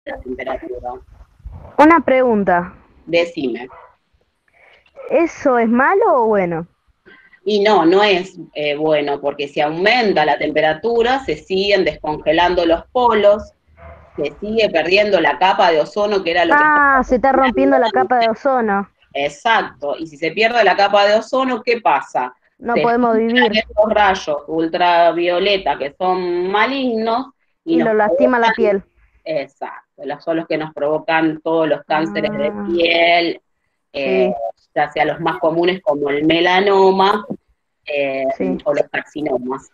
la temperatura. Una pregunta, Decime. ¿eso es malo o bueno? Y no, no es bueno, porque si aumenta la temperatura, se siguen descongelando los polos, se sigue perdiendo la capa de ozono, que era lo que estaba Ah, se está rompiendo la capa de antes. ozono. Exacto, y si se pierde la capa de ozono, ¿qué pasa? No Se podemos filtran vivir estos rayos ultravioleta que son malignos y y nos lo lastima la provocan, piel. exacto, son los que nos provocan todos los cánceres de Ah, piel, eh, sí, ya sea los más comunes como el melanoma eh, sí. o los carcinomas.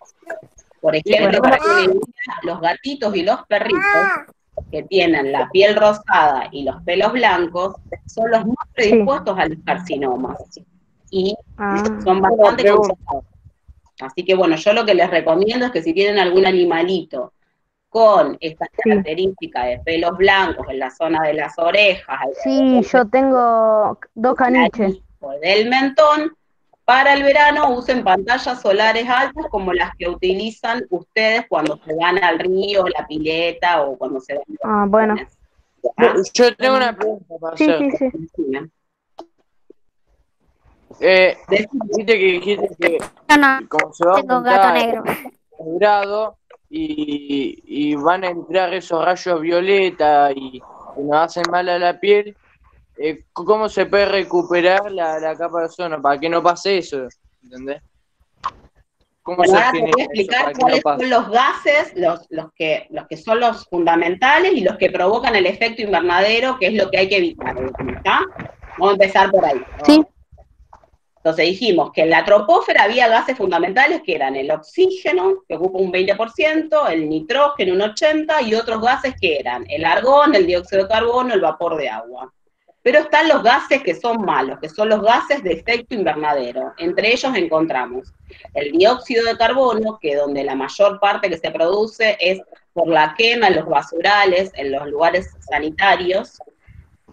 Por Y ejemplo, Bueno, para que una idea, los gatitos y los perritos que tienen la piel rosada y los pelos blancos son los más sí. predispuestos a los carcinomas y Ah, son una bastante pregunta. controlados. Así que bueno, yo lo que les recomiendo es que si tienen algún animalito con estas sí. características de pelos blancos en la zona de las orejas, Sí, alrededor yo tengo dos de la caniches. nariz o del mentón, para el verano usen pantallas solares altas como las que utilizan ustedes cuando se van al río, la pileta o cuando se van de Ah, bueno. vacaciones. ¿Ah? Yo tengo una Bueno. pregunta para Sí, sí, hacerte. sí. Decime. Viste que dijiste No, no, que como se va a tengo un gato aumentar negro. el grado y van a entrar esos rayos violeta y nos hacen mal a la piel, ¿cómo se puede recuperar la capa de ozono para que no pase eso? ¿Entendés? ¿Cómo Bueno, se ahora te voy a genera eso explicar para que no cuáles pase? son los gases, los que son los fundamentales y los que provocan el efecto invernadero, que es lo que hay que evitar. ¿Está? Vamos a empezar por ahí. Sí. Entonces dijimos que en la troposfera había gases fundamentales que eran el oxígeno, que ocupa un 20%, el nitrógeno un 80%, y otros gases que eran el argón, el dióxido de carbono, el vapor de agua. Pero están los gases que son malos, que son los gases de efecto invernadero. Entre ellos encontramos el dióxido de carbono, que donde la mayor parte que se produce es por la quema en los basurales, en los lugares sanitarios,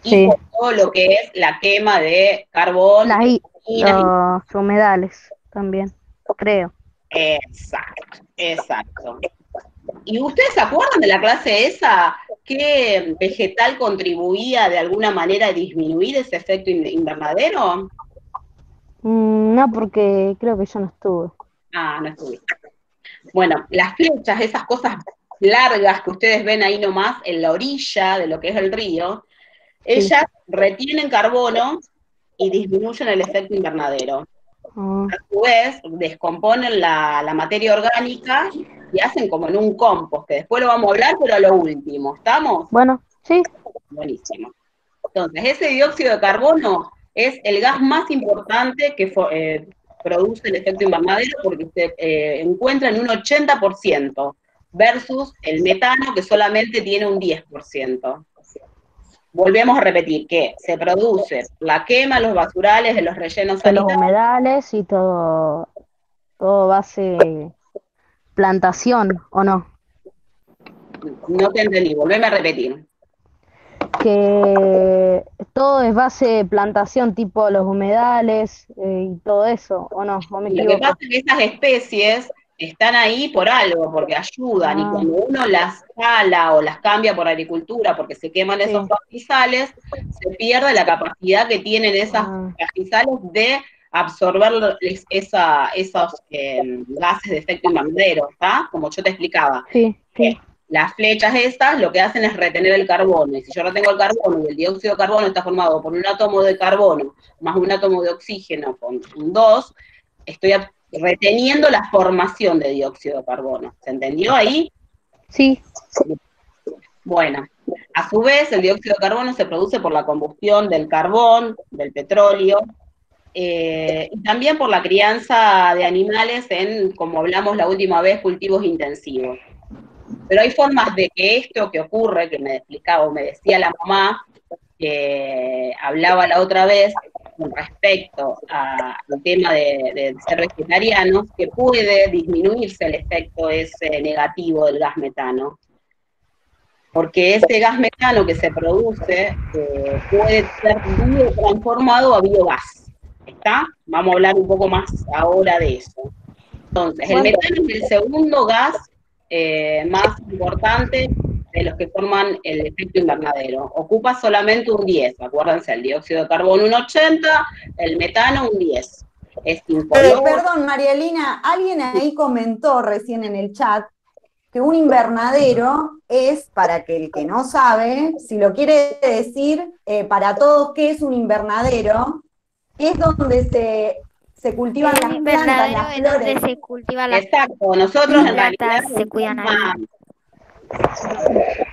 y Sí. por todo lo que es la quema de carbón, minas y... Los humedales también, creo. Exacto, exacto. ¿Y ustedes se acuerdan de la clase esa? ¿Qué vegetal contribuía de alguna manera a disminuir ese efecto invernadero? No, porque creo que yo no estuve. Ah, no estuviste. Bueno, las flechas, esas cosas largas que ustedes ven ahí nomás en la orilla de lo que es el río, Sí. ellas retienen carbono y disminuyen el efecto invernadero. Ah, A su vez, descomponen la materia orgánica y hacen como en un compost, que después lo vamos a hablar, pero a lo último, ¿estamos? bueno, sí. Buenísimo. Entonces, ese dióxido de carbono es el gas más importante que produce el efecto invernadero porque se encuentra en un 80% versus el metano que solamente tiene un 10%. Volvemos a repetir que se produce la quema de los basurales de los rellenos De los sanitarios. humedales y todo, todo base plantación, ¿o no? No te entendí, volveme a repetir. Que todo es base plantación, tipo los humedales y todo eso, ¿o no? ¿O me Lo que pasa equivoco? es que esas especies están ahí por algo, porque ayudan, y Ah, cuando uno las jala o las cambia por agricultura porque se queman esos sí. pastizales, se pierde la capacidad que tienen esas Ah, pastizales de absorber esos gases de efecto invernadero, ¿está? Como yo te explicaba. sí, sí. Las flechas estas lo que hacen es retener el carbono, y si yo no tengo el carbono y el dióxido de carbono está formado por un átomo de carbono más un átomo de oxígeno con un 2, estoy reteniendo la formación de dióxido de carbono. ¿Se entendió ahí? Sí. Bueno, a su vez el dióxido de carbono se produce por la combustión del carbón, del petróleo, y también por la crianza de animales en, como hablamos la última vez, cultivos intensivos. Pero hay formas de que esto que ocurre, que me explicaba o me decía la mamá, que hablaba la otra vez con respecto al tema de ser vegetarianos, que puede disminuirse el efecto ese negativo del gas metano. Porque ese gas metano que se produce puede ser biotransformado a biogás. ¿Está? Vamos a hablar un poco más ahora de eso. Entonces, el Bueno, metano es el segundo gas más importante de los que forman el efecto invernadero. Ocupa solamente un 10, acuérdense, el dióxido de carbono un 80, el metano un 10. Es incoloro. Perdón, Marielina, alguien ahí comentó recién en el chat que un invernadero es, para que el que no sabe, si lo quiere decir para todos, ¿qué es un invernadero? Es donde se cultivan las plantas, las flores. Donde se cultivan las Exacto, nosotros en realidad plantas, se cuidan ahí.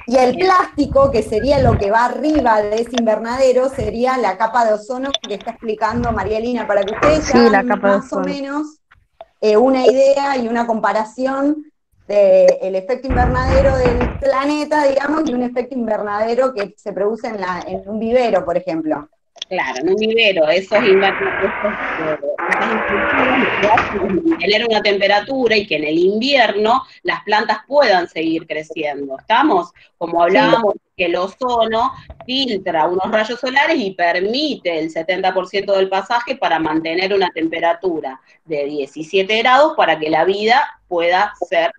Y el plástico, que sería lo que va arriba de ese invernadero, sería la capa de ozono que está explicando Marielina, para que ustedes Sí, la hagan capa de más o ozono. menos una idea y una comparación del efecto invernadero del planeta, digamos, y un efecto invernadero que se produce en un vivero, por ejemplo. Claro, en un vivero, esos invernaderos, tener una temperatura y que en el invierno las plantas puedan seguir creciendo. ¿Estamos? Como hablábamos, que el ozono filtra unos rayos solares y permite el 70% del pasaje para mantener una temperatura de 17 grados para que la vida pueda ser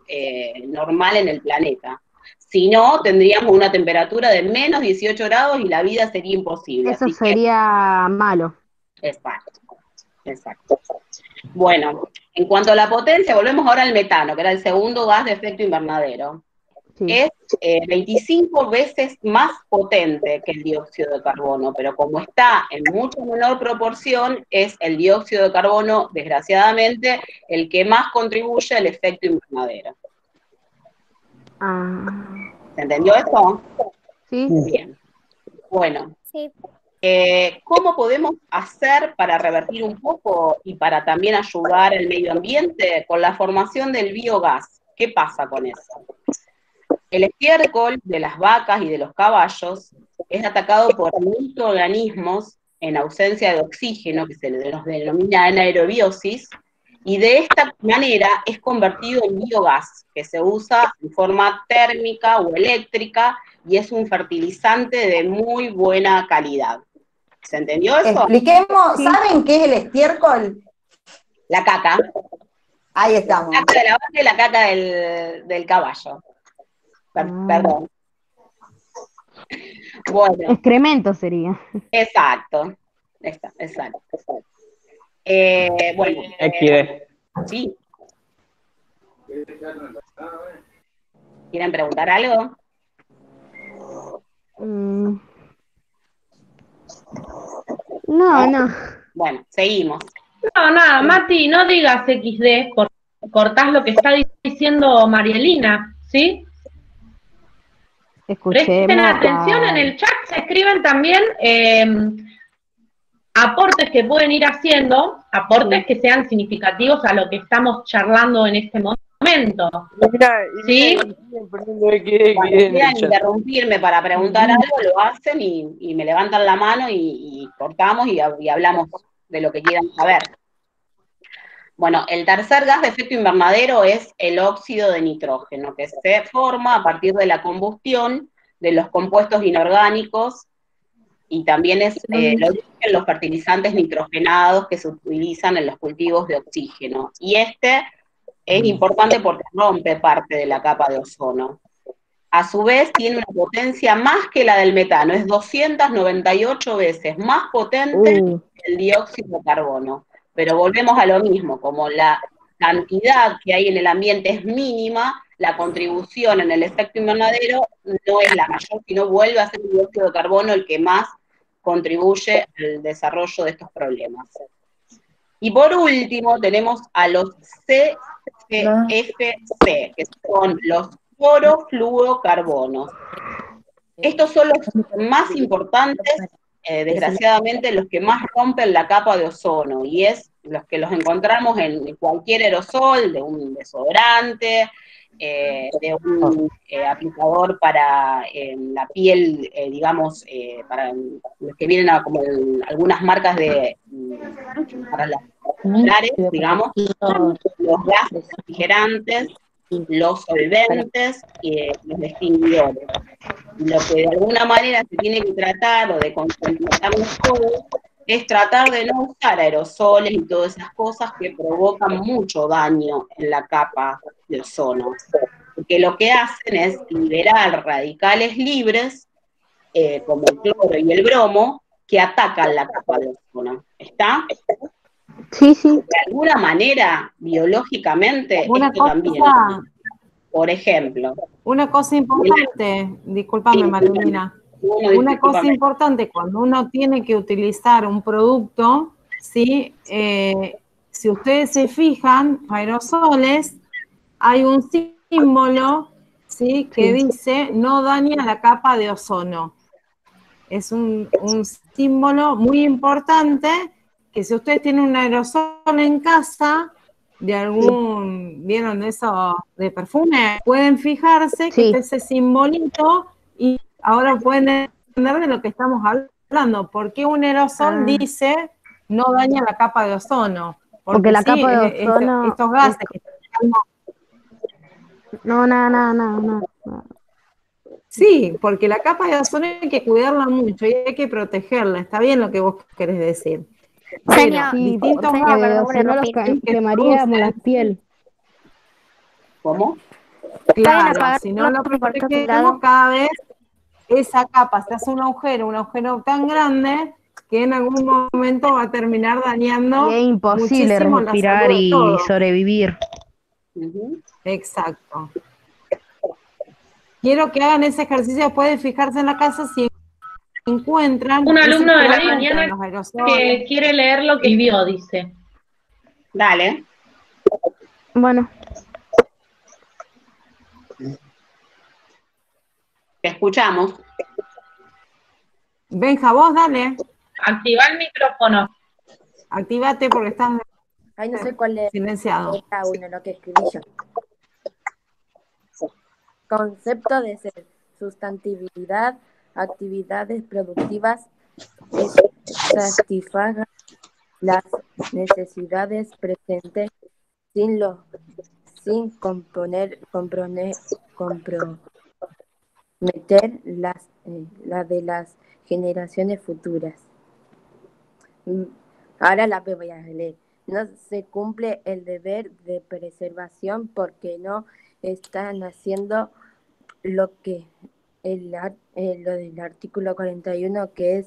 normal en el planeta. Si no, tendríamos una temperatura de menos 18 grados y la vida sería imposible. Eso Así sería malo. Exacto, exacto. Bueno, en cuanto a la potencia, volvemos ahora al metano, que era el segundo gas de efecto invernadero. Sí. Es 25 veces más potente que el dióxido de carbono, pero como está en mucho menor proporción, es el dióxido de carbono, desgraciadamente, el que más contribuye al efecto invernadero. ¿Se entendió esto? Sí. Bien. Bueno, Sí. ¿cómo podemos hacer para revertir un poco y para también ayudar al medio ambiente? Con la formación del biogás. ¿Qué pasa con eso? El estiércol de las vacas y de los caballos es atacado por microorganismos en ausencia de oxígeno, que se los denomina anaerobiosis, y de esta manera es convertido en biogás, que se usa en forma térmica o eléctrica, y es un fertilizante de muy buena calidad. ¿Se entendió eso? Expliquemos, ¿saben qué es el estiércol? La caca. Ahí estamos. La caca de la vaca y la caca del caballo. Perdón. Bueno. Excremento sería. Exacto. Exacto. Bueno. Sí. ¿Quieren preguntar algo? No. Bueno, seguimos. No, nada, Mati, no digas XD, porque cortás lo que está diciendo Marielina, ¿sí? Presten atención, en el chat se escriben también aportes que pueden ir haciendo, aportes que sean significativos a lo que estamos charlando en este momento. ¿Sí? Cuando quieran interrumpirme para preguntar algo, lo hacen y me levantan la mano y cortamos y hablamos de lo que quieran saber. Bueno, el tercer gas de efecto invernadero es el óxido de nitrógeno, que se forma a partir de la combustión de los compuestos inorgánicos y también es los fertilizantes nitrogenados que se utilizan en los cultivos de oxígeno. Y este es importante porque rompe parte de la capa de ozono. A su vez tiene una potencia más que la del metano, es 298 veces más potente que el dióxido de carbono. Pero volvemos a lo mismo, como la cantidad que hay en el ambiente es mínima, la contribución en el efecto invernadero no es la mayor, sino vuelve a ser el dióxido de carbono el que más contribuye al desarrollo de estos problemas. Y por último tenemos a los CFC, que son los clorofluorocarbonos. Estos son los más importantes, desgraciadamente los que más rompen la capa de ozono, y es los que los encontramos en cualquier aerosol, de un desodorante, de un aplicador para la piel, digamos, para los que vienen a como algunas marcas para las solares, digamos, los gases refrigerantes, los solventes y los extinguidores. Lo que de alguna manera se tiene que tratar, o de concientizarnos todos, es tratar de no usar aerosoles y todas esas cosas que provocan mucho daño en la capa de ozono. Porque que lo que hacen es liberar radicales libres, como el cloro y el bromo, que atacan la capa de ozono. ¿Está? Sí, sí. De alguna manera, biológicamente, Una esto también. cosa, Por ejemplo. una cosa importante, discúlpame, Marilina. Una cosa importante cuando uno tiene que utilizar un producto, ¿sí? Si ustedes se fijan, aerosoles, hay un símbolo, ¿sí? Que dice no daña la capa de ozono. Es un símbolo muy importante que si ustedes tienen un aerosol en casa, de algún, ¿vieron eso de perfume? Pueden fijarse que está ese simbolito y ahora pueden entender de lo que estamos hablando. ¿Por qué un aerosol dice no daña la capa de ozono? Porque la capa de ozono... estos gases que están... No. Sí, porque la capa de ozono hay que cuidarla mucho y hay que protegerla. Está bien lo que vos querés decir. Señor, Distintos si no los quemaríamos la piel. ¿Cómo? Claro, si no lo protegemos, cada vez esa capa se hace un agujero tan grande que en algún momento va a terminar dañando. Y es imposible respirar y sobrevivir. Exacto. Quiero que hagan ese ejercicio después de fijarse en la casa si encuentran... Un alumno de la mañana que quiere leer lo que escribió, dice. Dale. Bueno. Te escuchamos. Benja, vos dale. Activa el micrófono. Actívate porque estás Ay, no sé cuál es silenciado. uno, lo que escribí yo. Concepto de ser, sustantividad, actividades productivas que satisfagan las necesidades presentes sin comprometer la de las generaciones futuras. Ahora la voy a leer. No se cumple el deber de preservación porque no están haciendo lo que lo del artículo 41, que es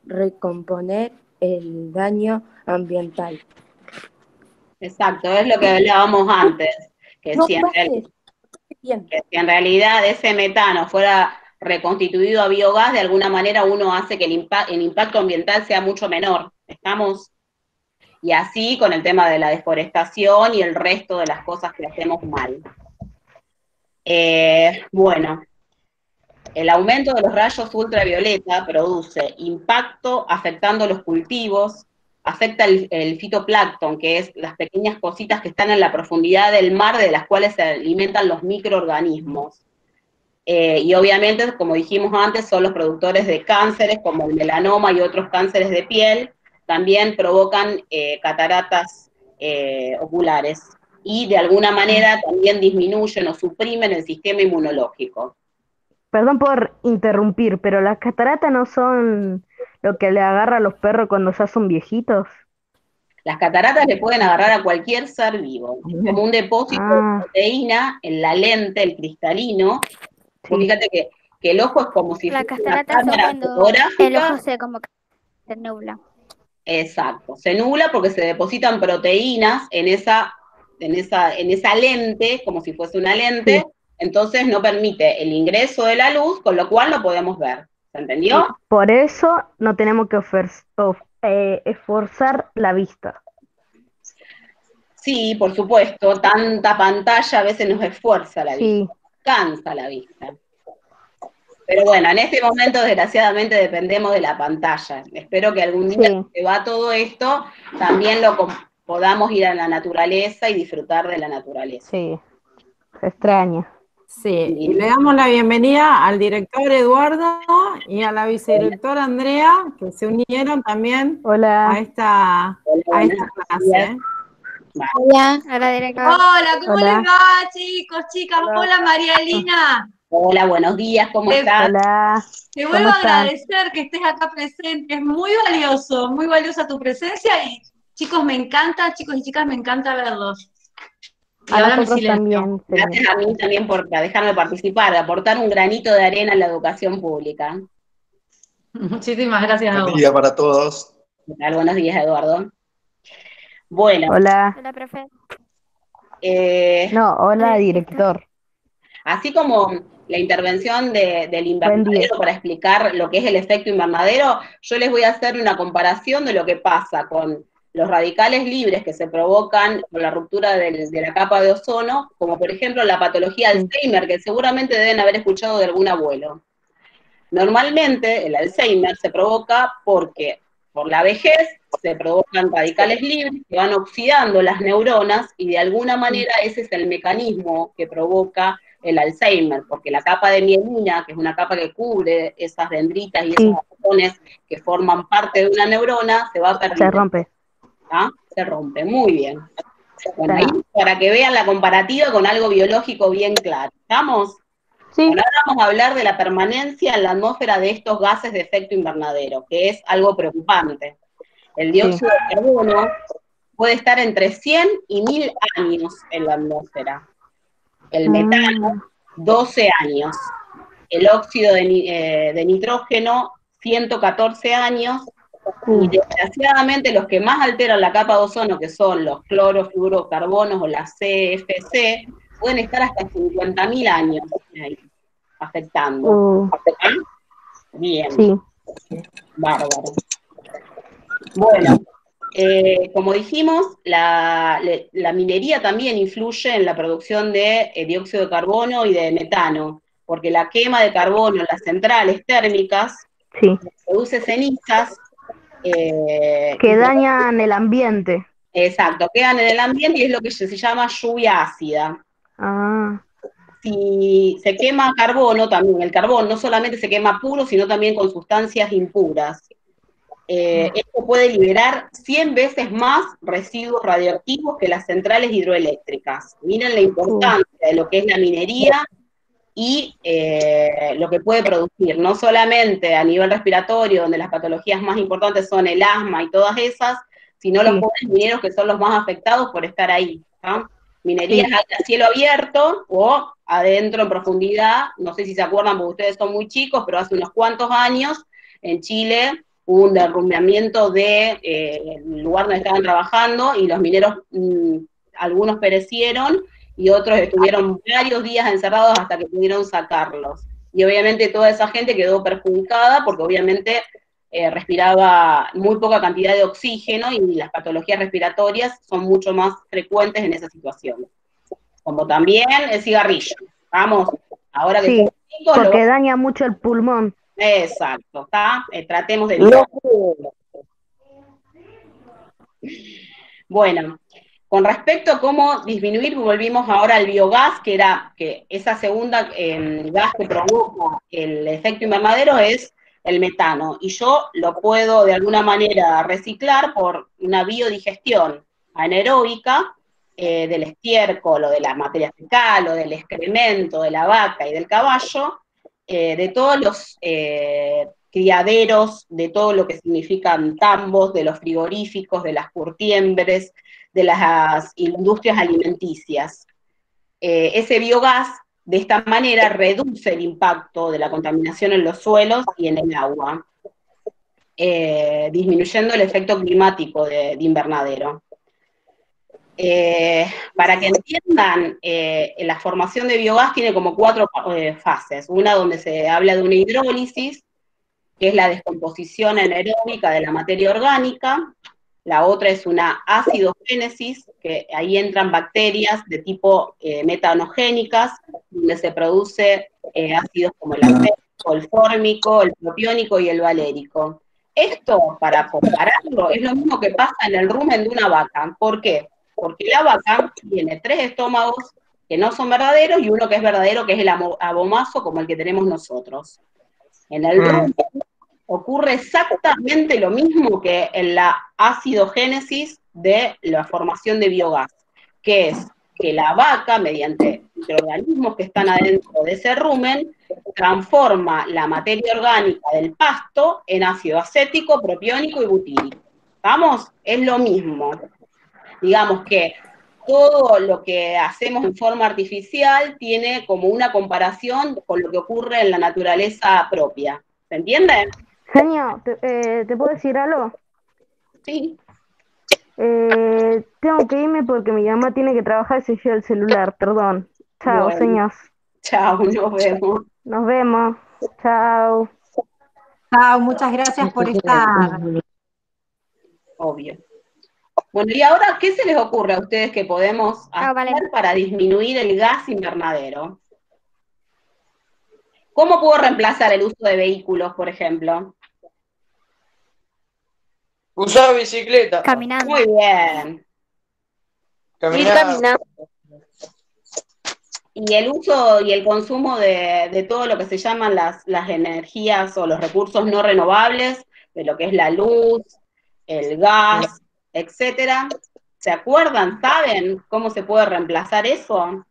recomponer el daño ambiental. Exacto, es lo que hablábamos antes, que si en realidad ese metano fuera reconstituido a biogás, de alguna manera uno hace que el impacto ambiental sea mucho menor. ¿Estamos? Y así con el tema de la deforestación y el resto de las cosas que hacemos mal. Bueno, el aumento de los rayos ultravioleta produce impacto afectando los cultivos, afecta el fitoplancton, que es las pequeñas cositas que están en la profundidad del mar, de las cuales se alimentan los microorganismos. Y obviamente, como dijimos antes, son los productores de cánceres, como el melanoma y otros cánceres de piel, también provocan cataratas oculares. Y de alguna manera también disminuyen o suprimen el sistema inmunológico. Perdón por interrumpir, pero las cataratas no son lo que le agarra a los perros cuando ya son viejitos. Las cataratas le pueden agarrar a cualquier ser vivo. Es como un depósito de proteína en la lente, el cristalino. Sí. Fíjate que el ojo es como si fuera una cámara fotográfica. El ojo se como que se nubla. Exacto, se nubla porque se depositan proteínas en esa lente, como si fuese una lente, sí. Entonces no permite el ingreso de la luz, con lo cual no podemos ver. ¿Se entendió? Sí, por eso no tenemos que esforzar la vista. Sí, por supuesto, tanta pantalla a veces nos esfuerza la vista, cansa la vista. Pero bueno, en este momento desgraciadamente dependemos de la pantalla. Espero que algún día que va todo esto, también podamos ir a la naturaleza y disfrutar de la naturaleza. Sí, se extraña. Sí, y le damos la bienvenida al director Eduardo y a la vicedirectora Andrea, que se unieron también a esta clase. Hola, director. Hola, ¿cómo les va, chicos, chicas? Hola, María Elina. Hola, buenos días, ¿cómo estás? Hola. Te vuelvo a agradecer que estés acá presente, es muy valiosa tu presencia y chicos, me encanta, chicos y chicas, me encanta verlos. Y ahora me nosotros silencio. también, señor. Gracias a mí también por dejarme participar, aportar un granito de arena en la educación pública. Muchísimas gracias a Buen vos. día para todos. ¿Qué tal? Buenos días, Eduardo. Bueno, Hola. Hola, profe. No, hola, Hola, director. así como la intervención del Buen día. invernadero para explicar lo que es el efecto invernadero, yo les voy a hacer una comparación de lo que pasa con los radicales libres que se provocan con la ruptura de la capa de ozono, como por ejemplo la patología Sí. Alzheimer, que seguramente deben haber escuchado de algún abuelo. Normalmente el Alzheimer se provoca porque por la vejez se provocan radicales libres que van oxidando las neuronas y de alguna manera ese es el mecanismo que provoca el Alzheimer, porque la capa de mielina, que es una capa que cubre esas dendritas y esos axones que forman parte de una neurona, se va perdiendo. Se rompe. ¿Ah? Se rompe, muy bien. Bueno, Está. ahí para que vean la comparativa con algo biológico bien claro. ¿Estamos? Sí. Bueno, ahora vamos a hablar de la permanencia en la atmósfera de estos gases de efecto invernadero, que es algo preocupante. El dióxido de carbono puede estar entre 100 y 1000 años en la atmósfera. El metano, 12 años. El óxido de nitrógeno, 114 años. Y desgraciadamente los que más alteran la capa de ozono, que son los clorofluorocarbonos o las CFC, pueden estar hasta 50.000 años ahí, afectando. Bien. Sí. Bárbaro. Bueno, como dijimos, la minería también influye en la producción de dióxido de carbono y de metano, porque la quema de carbono en las centrales térmicas produce cenizas que dañan el ambiente. Exacto, quedan en el ambiente y es lo que se llama lluvia ácida. Ah. Si se quema carbono, también el carbón no solamente se quema puro, sino también con sustancias impuras. Esto puede liberar 100 veces más residuos radioactivos que las centrales hidroeléctricas. Miren la importancia de lo que es la minería y lo que puede producir, no solamente a nivel respiratorio, donde las patologías más importantes son el asma y todas esas, sino los pobres mineros que son los más afectados por estar ahí. ¿no? Minerías a cielo abierto o adentro en profundidad, no sé si se acuerdan porque ustedes son muy chicos, pero hace unos cuantos años en Chile hubo un derrumbamiento del lugar donde estaban trabajando y los mineros, algunos perecieron y otros estuvieron varios días encerrados hasta que pudieron sacarlos. Y obviamente toda esa gente quedó perjudicada porque obviamente respiraba muy poca cantidad de oxígeno y las patologías respiratorias son mucho más frecuentes en esa situación. Como también el cigarrillo. Vamos, ahora que somos chicos... porque daña mucho el pulmón. Exacto, ¿está? Tratemos de evitar. Bueno, con respecto a cómo disminuir, volvimos ahora al biogás, que era que esa segunda gas que provoca el efecto invernadero es el metano, y yo lo puedo de alguna manera reciclar por una biodigestión anaeróbica del estiércol o de la materia fecal o del excremento de la vaca y del caballo, de todos los criaderos, de todo lo que significan tambos, de los frigoríficos, de las curtiembres, de las industrias alimenticias. Ese biogás, de esta manera, reduce el impacto de la contaminación en los suelos y en el agua, disminuyendo el efecto climático de invernadero. Para que entiendan, la formación de biogás tiene como 4 fases. Una donde se habla de una hidrólisis, que es la descomposición anaeróbica de la materia orgánica. La otra es una acidogénesis, que ahí entran bacterias de tipo metanogénicas, donde se produce ácidos como el acético, el fórmico, el propiónico y el valérico. Esto, para compararlo, es lo mismo que pasa en el rumen de una vaca. ¿Por qué? Porque la vaca tiene 3 estómagos que no son verdaderos y uno que es verdadero, que es el abomazo, como el que tenemos nosotros. En el rumen ocurre exactamente lo mismo que en la acidogénesis de la formación de biogás, que es que la vaca, mediante microorganismos que están adentro de ese rumen, transforma la materia orgánica del pasto en ácido acético, propiónico y butírico. ¿Vamos? Es lo mismo. Digamos que todo lo que hacemos en forma artificial tiene como una comparación con lo que ocurre en la naturaleza propia. ¿Se entiende? Genio, ¿te puedo decir algo? Sí. Tengo que irme porque mi mamá tiene que trabajar y se lleva el celular, perdón. Chao, Bueno, señor. chao, nos vemos. Nos vemos. Chao. Chao, muchas gracias por estar. Obvio. Bueno, y ahora, ¿qué se les ocurre a ustedes que podemos hacer para disminuir el gas invernadero? ¿Cómo puedo reemplazar el uso de vehículos, por ejemplo? Usar bicicleta. Caminando. Muy bien. Caminar. Y el uso y el consumo de todo lo que se llaman las energías o los recursos no renovables, de lo que es la luz, el gas, etcétera. ¿Se acuerdan? ¿Saben cómo se puede reemplazar eso?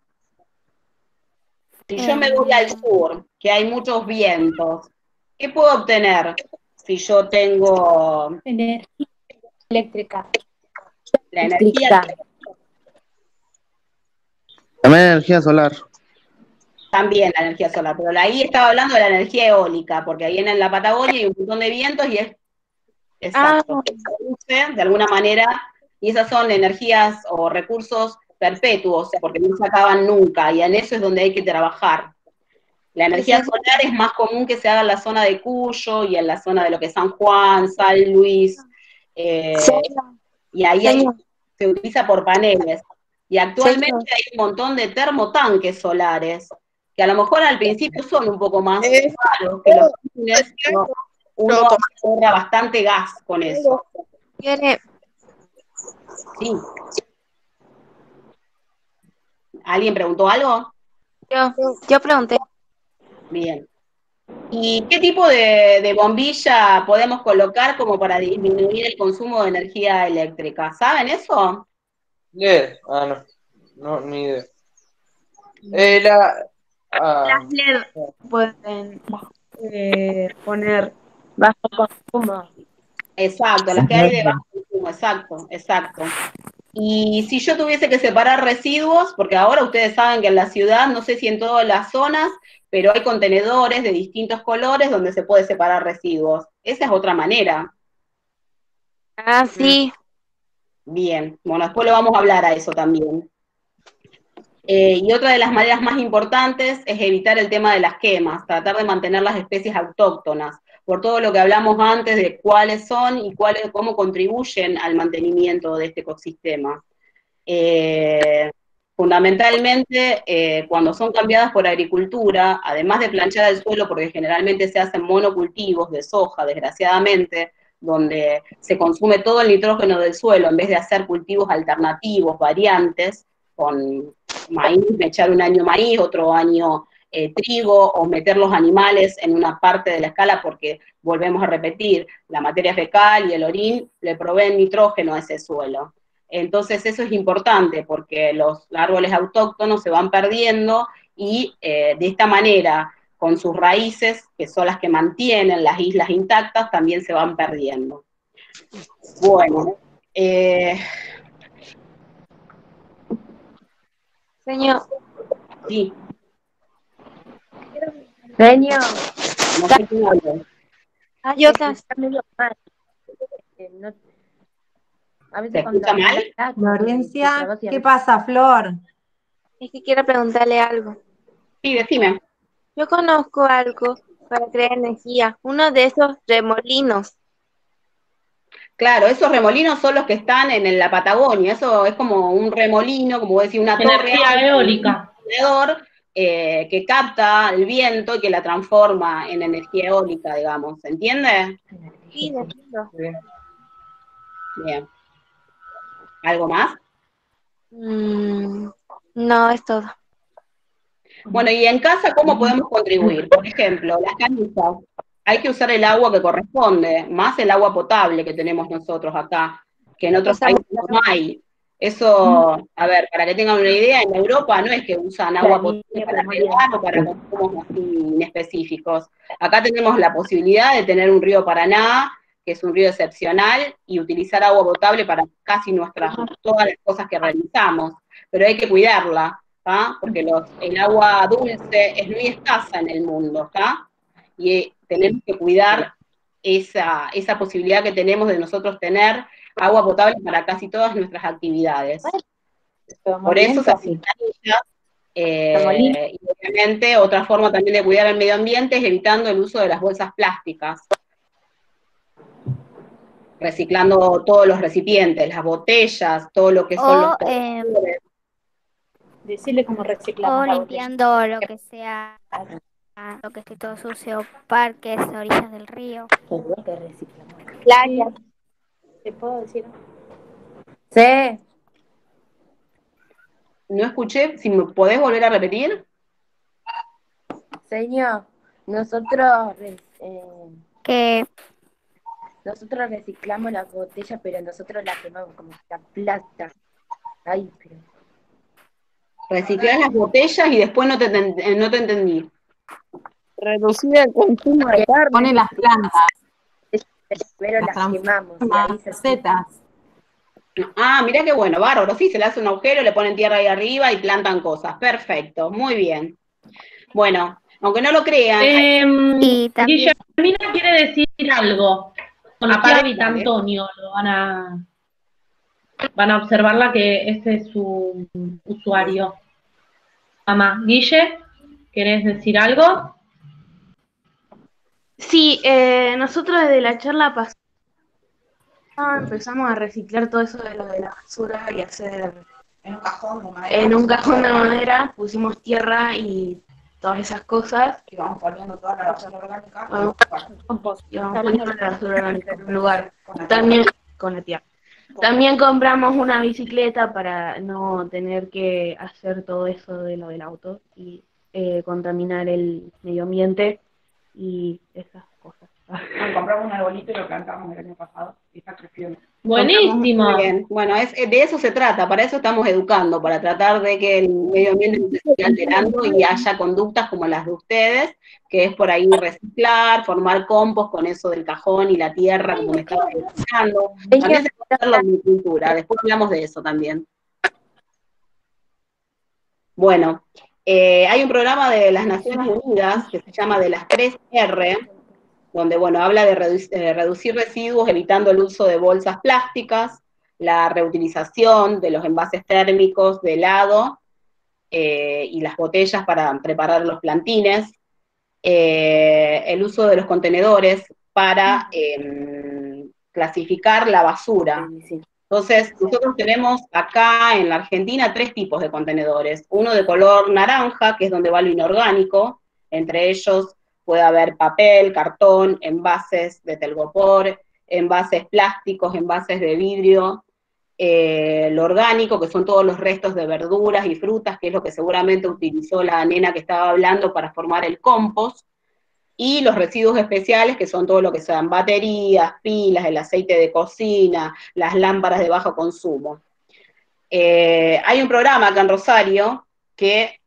Si yo me voy al sur, que hay muchos vientos, ¿qué puedo obtener si yo tengo Energía eléctrica. la energía? También energía solar. También la energía solar, pero ahí estaba hablando de la energía eólica, porque ahí en la Patagonia hay un montón de vientos y es exacto, se produce de alguna manera, y esas son energías o recursos perpetuos, porque no se acaban nunca, y en eso es donde hay que trabajar. La energía solar es más común que se haga en la zona de Cuyo y en la zona de lo que es San Juan, San Luis, y ahí se utiliza por paneles. Y actualmente hay un montón de termotanques solares, que a lo mejor al principio son un poco más caros que los túneles, pero uno ahorra bastante gas con eso. Sí. ¿Alguien preguntó algo? Yo pregunté. Bien. ¿Y qué tipo de bombilla podemos colocar como para disminuir el consumo de energía eléctrica? ¿Saben eso? LED. No. No, ni idea. Las LED pueden poner bajo consumo. Exacto, las que hay de bajo consumo, exacto. Y si yo tuviese que separar residuos, porque ahora ustedes saben que en la ciudad, no sé si en todas las zonas, pero hay contenedores de distintos colores donde se puede separar residuos. Esa es otra manera. Sí. Bien, bueno, después lo vamos a hablar a eso también. Y otra de las maneras más importantes es evitar el tema de las quemas, tratar de mantener las especies autóctonas, por todo lo que hablamos antes de cuáles son y cómo contribuyen al mantenimiento de este ecosistema. Fundamentalmente, cuando son cambiadas por agricultura, además de planchar el suelo, porque generalmente se hacen monocultivos de soja, desgraciadamente, donde se consume todo el nitrógeno del suelo, en vez de hacer cultivos alternativos, variantes, con maíz, echar un año maíz, otro año trigo, o meter los animales en una parte de la escala, porque volvemos a repetir, la materia fecal y el orín le proveen nitrógeno a ese suelo. Entonces eso es importante, porque los árboles autóctonos se van perdiendo, y de esta manera, con sus raíces, que son las que mantienen las islas intactas, también se van perdiendo. Bueno, Señor. Sí. Señor. No sé quién habló. Yo también. A veces ¿Se escucha mal? Florencia, ¿qué pasa, Flor? Es que quiero preguntarle algo. Sí, decime. Yo conozco algo para crear energía, uno de esos remolinos. Claro, esos remolinos son los que están en la Patagonia. Eso es como un remolino, como decir, una torre eólica. Que capta el viento y que la transforma en energía eólica, digamos. ¿Se entiende? Sí, entiendo. Bien. ¿Algo más? No, es todo. Bueno, y en casa, ¿cómo podemos contribuir? Por ejemplo, las camisas. Hay que usar el agua que corresponde, más el agua potable que tenemos nosotros acá, que en otros países no hay. Eso, a ver, para que tengan una idea, en Europa no es que usan agua potable para regar o para consumos así inespecíficos. Acá tenemos la posibilidad de tener un río Paraná, que es un río excepcional, y utilizar agua potable para casi todas las cosas que realizamos. pero hay que cuidarla, ¿tá? Porque el agua dulce es muy escasa en el mundo, ¿tá? Y tenemos que cuidar esa posibilidad que tenemos de nosotros tener agua potable para casi todas nuestras actividades. Por eso se hacen planillas, y obviamente otra forma también de cuidar el medio ambiente es evitando el uso de las bolsas plásticas, reciclando todos los recipientes, las botellas, todo lo que son los contenedores. Decirle cómo reciclamos O la limpiando lo que sea, lo que esté todo sucio, parques, orillas del río. Playa. ¿Te puedo decir? Sí. No escuché, si me podés volver a repetir. Señor, nosotros nosotros reciclamos las botellas, pero nosotros las quemamos como la plata. Ay, pero... Reciclar las botellas y después no te entendí. Reducir el consumo de carne. Pone las plantas. Pero las quemamos. Macetas. Ah, mirá qué bueno, bárbaro. Sí, se le hace un agujero, le ponen tierra ahí arriba y plantan cosas. Perfecto, muy bien. Bueno, aunque no lo crean. Y también... Guillermina quiere decir algo. Con la Pablo y Antonio lo van a observarla, que ese es su usuario. Mamá, Guille, ¿querés decir algo? Sí, nosotros desde la charla pasada empezamos a reciclar todo eso de lo de la basura y hacer en un cajón de madera, pusimos tierra y todas esas cosas. Y vamos poniendo toda la basura orgánica. Y vamos poniendo la basura orgánica en un lugar. También con la tierra. También compramos una bicicleta para no tener que hacer todo eso de lo del auto y contaminar el medio ambiente y esas cosas. Compramos un arbolito y lo plantamos el año pasado y está creciendo. Buenísimo. Muy bien. Bueno, de eso se trata, para eso estamos educando, para tratar de que el medio ambiente no se siga alterando y haya conductas como las de ustedes, que es por ahí reciclar, formar compost con eso del cajón y la tierra, como me estaba explicando. También se puede hacer la agricultura, después hablamos de eso también. Bueno, hay un programa de las Naciones Unidas que se llama de las 3 R, donde, bueno, habla de reducir residuos evitando el uso de bolsas plásticas, la reutilización de los envases térmicos de helado y las botellas para preparar los plantines, el uso de los contenedores para clasificar la basura. Entonces, nosotros tenemos acá en la Argentina 3 tipos de contenedores. Uno de color naranja, que es donde va lo inorgánico, entre ellos puede haber papel, cartón, envases de telgopor, envases plásticos, envases de vidrio, lo orgánico, que son todos los restos de verduras y frutas, que es lo que seguramente utilizó la nena que estaba hablando para formar el compost, y los residuos especiales, que son todo lo que sean baterías, pilas, el aceite de cocina, las lámparas de bajo consumo. Hay un programa acá en Rosario que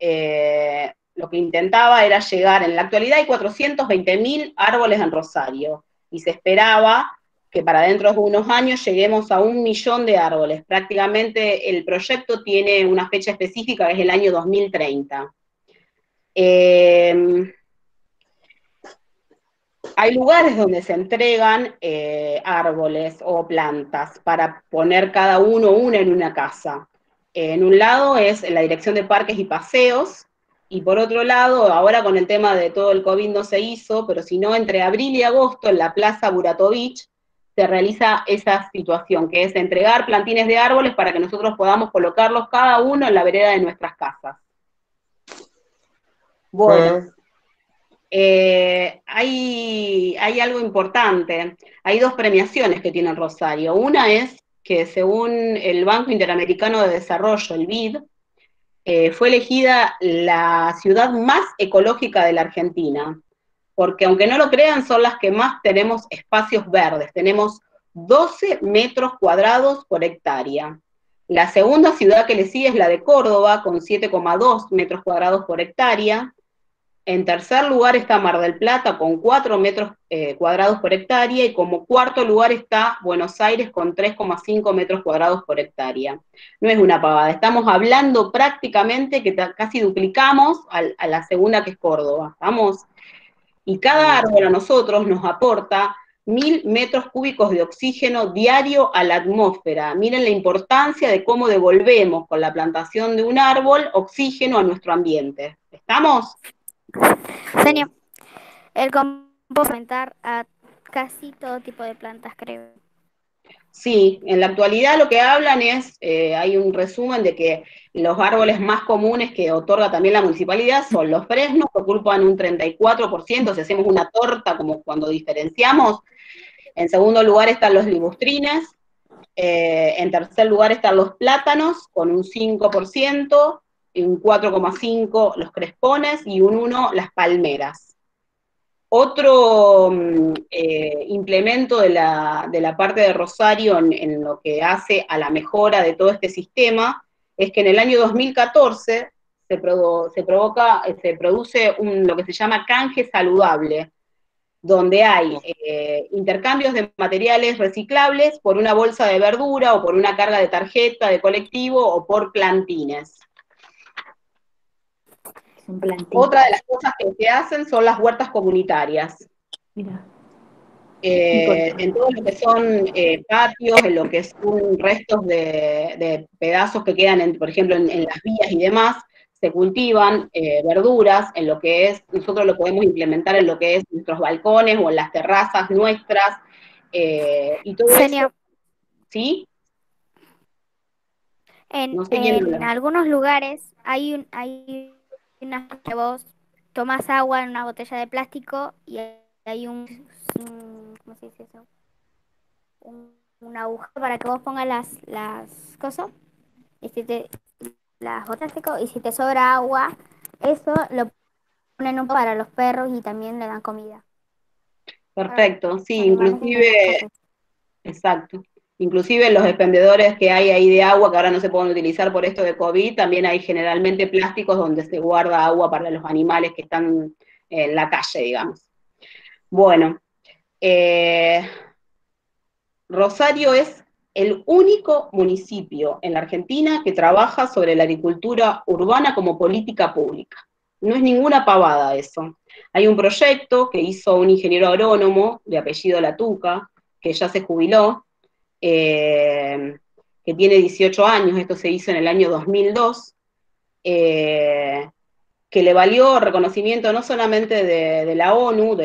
lo que intentaba era llegar, en la actualidad hay 420.000 árboles en Rosario, y se esperaba que para dentro de unos años lleguemos a 1 millón de árboles. Prácticamente el proyecto tiene una fecha específica, que es el año 2030. Hay lugares donde se entregan árboles o plantas para poner cada uno una en una casa. En un lado es la Dirección de Parques y Paseos, y por otro lado, ahora con el tema de todo el COVID no se hizo, pero si no, entre abril y agosto en la Plaza Buratovich se realiza esa situación, que es entregar plantines de árboles para que nosotros podamos colocarlos cada uno en la vereda de nuestras casas. Bueno, hay algo importante, hay 2 premiaciones que tiene Rosario. Una es que según el Banco Interamericano de Desarrollo, el BID, fue elegida la ciudad más ecológica de la Argentina, porque aunque no lo crean, son las que más tenemos espacios verdes, tenemos 12 metros cuadrados por hectárea. La segunda ciudad que le sigue es la de Córdoba, con 7,2 metros cuadrados por hectárea, En tercer lugar está Mar del Plata con 4 metros cuadrados por hectárea, y como cuarto lugar está Buenos Aires con 3,5 metros cuadrados por hectárea. No es una pavada, estamos hablando prácticamente que casi duplicamos a la segunda, que es Córdoba, ¿estamos? Y cada árbol a nosotros nos aporta 1000 metros cúbicos de oxígeno diario a la atmósfera. Miren la importancia de cómo devolvemos con la plantación de un árbol oxígeno a nuestro ambiente. ¿Estamos? Señor, el compost aumentar a casi todo tipo de plantas, creo. Sí, en la actualidad lo que hablan es, hay un resumen de que los árboles más comunes que otorga también la municipalidad son los fresnos, que ocupan un 34%, si hacemos una torta como cuando diferenciamos. En segundo lugar están los libustrines, en tercer lugar están los plátanos con un 5%, y un 4,5% los crespones, y un 1% las palmeras. Otro implemento de la parte de Rosario en lo que hace a la mejora de todo este sistema es que en el año 2014 se produce lo que se llama canje saludable, donde hay intercambios de materiales reciclables por una bolsa de verdura, o por una carga de tarjeta de colectivo, o por plantines. Otra de las cosas que se hacen son las huertas comunitarias. Mira. En todo lo que son patios, en lo que son restos de pedazos que quedan, por ejemplo, en las vías y demás, se cultivan verduras, en lo que es, nosotros lo podemos implementar en lo que es nuestros balcones o en las terrazas nuestras, y todo Señor, eso. ¿Sí? No sé en algunos lugares hay una que vos tomás agua en una botella de plástico y hay ¿cómo se dice eso? Una aguja para que vos pongas las cosas, y las botellas y si te sobra agua, eso lo ponen para los perros y también le dan comida. Perfecto, sí, inclusive, exacto. Inclusive los expendedores que hay ahí de agua, que ahora no se pueden utilizar por esto de COVID, también hay generalmente plásticos donde se guarda agua para los animales que están en la calle, digamos. Bueno, Rosario es el único municipio en la Argentina que trabaja sobre la agricultura urbana como política pública. No es ninguna pavada eso. Hay un proyecto que hizo un ingeniero agrónomo de apellido Latuca, que ya se jubiló, que tiene 18 años, esto se hizo en el año 2002, que le valió reconocimiento no solamente de la ONU,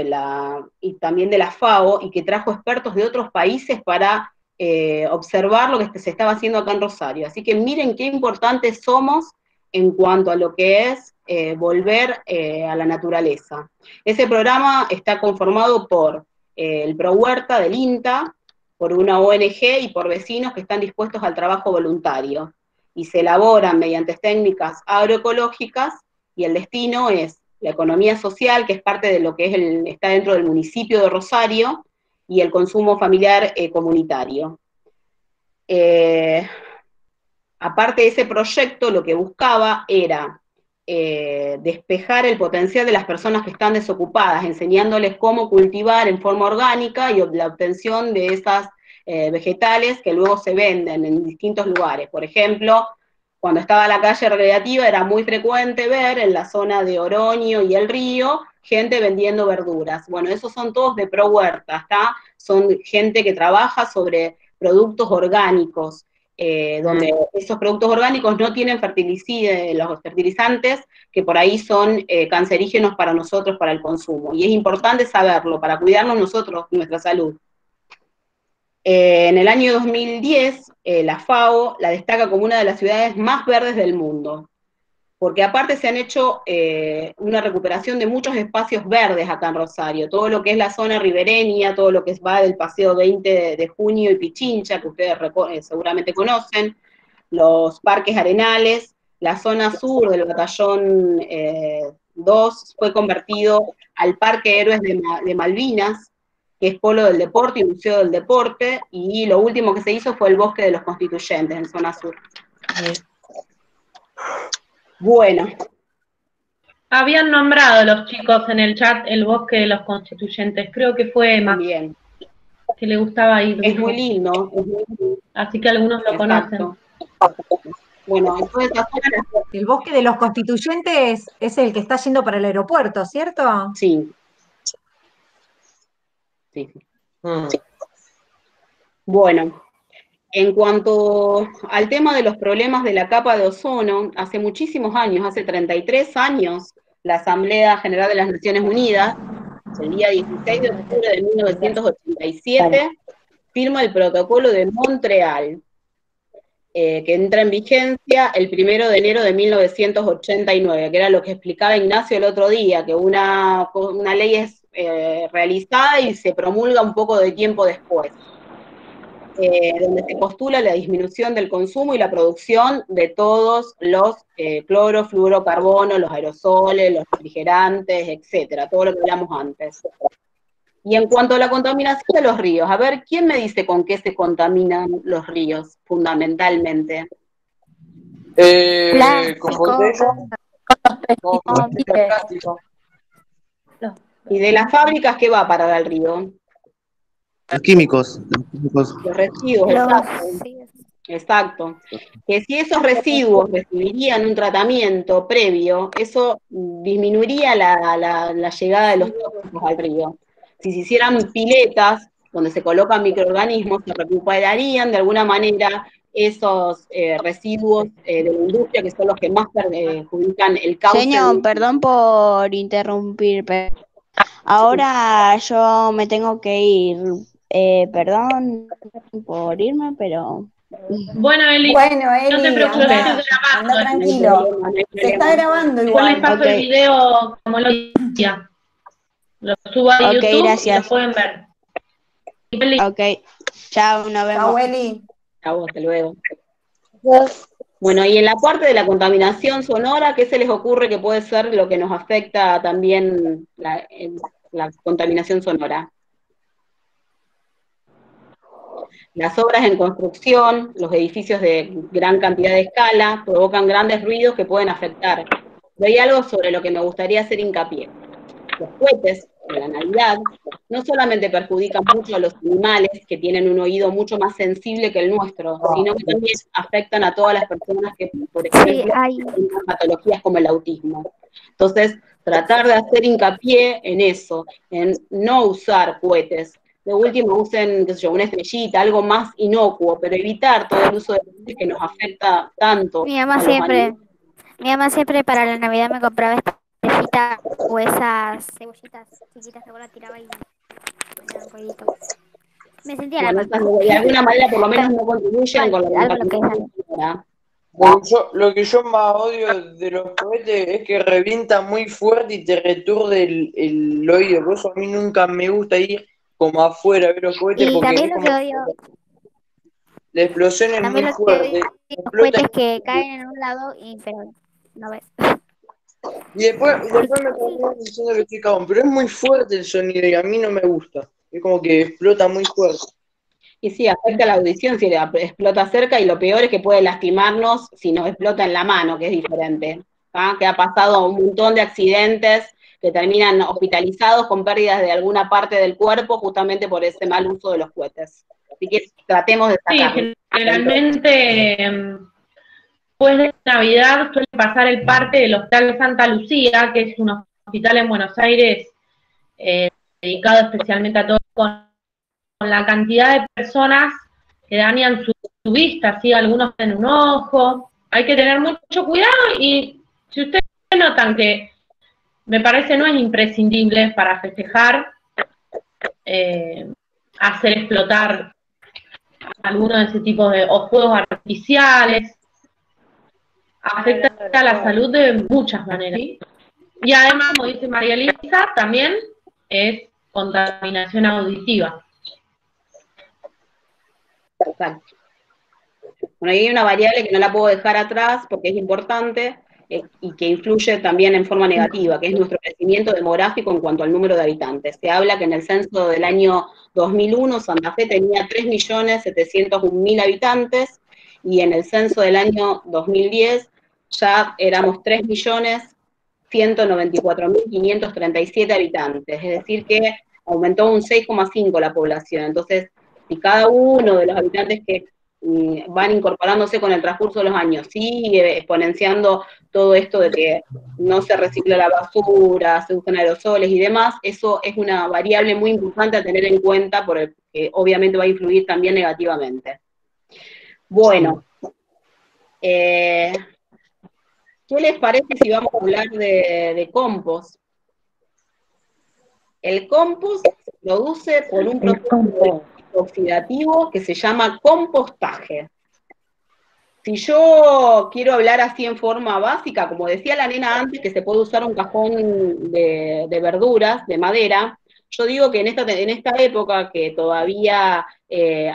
y también de la FAO, y que trajo expertos de otros países para observar lo que se estaba haciendo acá en Rosario. Así que miren qué importantes somos en cuanto a lo que es volver a la naturaleza. Ese programa está conformado por el Pro Huerta del INTA, por una ONG y por vecinos que están dispuestos al trabajo voluntario, y se elaboran mediante técnicas agroecológicas, y el destino es la economía social, que es parte de lo que está dentro del municipio de Rosario, y el consumo familiar comunitario. Aparte de ese proyecto, lo que buscaba era despejar el potencial de las personas que están desocupadas, enseñándoles cómo cultivar en forma orgánica y la obtención de esas vegetales que luego se venden en distintos lugares. Por ejemplo, cuando estaba la calle recreativa era muy frecuente ver en la zona de Oroño y El Río gente vendiendo verduras. Bueno, esos son todos de Pro Huerta, ¿está? Son gente que trabaja sobre productos orgánicos, donde esos productos orgánicos no tienen los fertilizantes que por ahí son cancerígenos para nosotros, para el consumo. Y es importante saberlo para cuidarnos nosotros y nuestra salud. En el año 2010, la FAO la destaca como una de las ciudades más verdes del mundo, porque aparte se han hecho una recuperación de muchos espacios verdes acá en Rosario, todo lo que es la zona ribereña, todo lo que va del Paseo 20 de Junio y Pichincha, que ustedes seguramente conocen, los parques arenales, la zona sur del batallón 2 fue convertido al Parque Héroes de Malvinas, que es polo del deporte y museo del deporte, y lo último que se hizo fue el Bosque de los Constituyentes, en zona sur. Bueno. Habían nombrado los chicos en el chat el bosque de los constituyentes. Creo que fue Emma. Bien. Que le gustaba ir. Es muy lindo. Así que algunos lo conocen. Bueno, entonces el bosque de los constituyentes es el que está yendo para el aeropuerto, ¿cierto? Sí. Sí. Bueno, en cuanto al tema de los problemas de la capa de ozono, hace muchísimos años, hace 33 años, la Asamblea General de las Naciones Unidas, el día 16 de octubre de 1987, firma el Protocolo de Montreal, que entra en vigencia el 1 de enero de 1989, que era lo que explicaba Ignacio el otro día, que una ley es realizada y se promulga un poco de tiempo después, donde se postula la disminución del consumo y la producción de todos los cloro, fluorocarbono, los aerosoles, los refrigerantes, etcétera, todo lo que hablamos antes. Y en cuanto a la contaminación de los ríos, a ver, ¿quién me dice con qué se contaminan los ríos, fundamentalmente? Con botella, con plástico. ¿Y de las fábricas qué va para el río? Los químicos. Los residuos, exacto. Que si esos residuos recibirían un tratamiento previo, eso disminuiría la llegada de los tóxicos al río. Si se hicieran piletas donde se colocan microorganismos, se recuperarían de alguna manera esos residuos de la industria, que son los que más perjudican el cauce. Señor, perdón por interrumpir, pero ahora yo me tengo que ir. Perdón por irme, pero... Bueno, Eli, no te preocupes, anda tranquilo. Se está grabando igual. Yo les paso el video como lo decía. Lo subo a YouTube gracias. y lo pueden ver. Ok, chao, nos vemos. Chao, Eli. Chao, hasta luego. Bueno, y en la parte de la contaminación sonora, ¿qué se les ocurre que puede ser lo que nos afecta también la contaminación sonora? Las obras en construcción, los edificios de gran cantidad de escala, provocan grandes ruidos que pueden afectar. Pero hay algo sobre lo que me gustaría hacer hincapié. Los cohetes de la Navidad no solamente perjudican mucho a los animales, que tienen un oído mucho más sensible que el nuestro, sino que también afectan a todas las personas que, por ejemplo, tienen patologías como el autismo. Entonces, tratar de hacer hincapié en eso, en no usar cohetes. De último usen, qué sé yo, una estrellita, algo más inocuo, pero evitar todo el uso de cohetes que nos afecta tanto. Mi mamá siempre para la Navidad me compraba estrellitas o esas cebollitas chiquitas que vos la tiraba y me un jueguito. Me sentía de alguna manera por lo menos no contribuyen con la contaminación. Lo que yo más odio de los cohetes es que revienta muy fuerte y te returde el oído. Por eso a mí nunca me gusta ir como afuera a ver los cohetes. Y también lo que odio... La explosión es muy fuerte. Los cohetes que caen en un lado y pero no ves. Y después me terminan diciendo que estoy cagón, pero es muy fuerte el sonido y a mí no me gusta. Es como que explota muy fuerte. Y sí, afecta la audición si explota cerca, y lo peor es que puede lastimarnos si nos explota en la mano, que es diferente. Que ha pasado un montón de accidentes que terminan hospitalizados con pérdidas de alguna parte del cuerpo justamente por ese mal uso de los cohetes. Así que tratemos de sacarlo. Sí, generalmente después de Navidad suele pasar el parte del Hospital Santa Lucía, que es un hospital en Buenos Aires dedicado especialmente a todo, con la cantidad de personas que dañan su vista, ¿sí? Algunos tienen un ojo. Hay que tener mucho cuidado, y si ustedes notan que me parece no es imprescindible para festejar hacer explotar alguno de ese tipo de o fuegos artificiales, afecta a la salud de muchas maneras, ¿sí? Y además, como dice María Elisa, también es contaminación auditiva. Exacto. Bueno, ahí hay una variable que no la puedo dejar atrás porque es importante, y que influye también en forma negativa, que es nuestro crecimiento demográfico en cuanto al número de habitantes. Se habla que en el censo del año 2001 Santa Fe tenía 3.701.000 habitantes, y en el censo del año 2010 ya éramos 3.100.000 194.537 habitantes, es decir que aumentó un 6,5 la población. Entonces, si cada uno de los habitantes que van incorporándose con el transcurso de los años, sigue exponenciando todo esto de que no se recicla la basura, se usan aerosoles y demás, eso es una variable muy importante a tener en cuenta, porque obviamente va a influir también negativamente. Bueno, ¿qué les parece si vamos a hablar de compost? El compost se produce por un proceso oxidativo que se llama compostaje. Si yo quiero hablar así en forma básica, como decía la nena antes, que se puede usar un cajón de verduras, de madera, yo digo que en esta época que todavía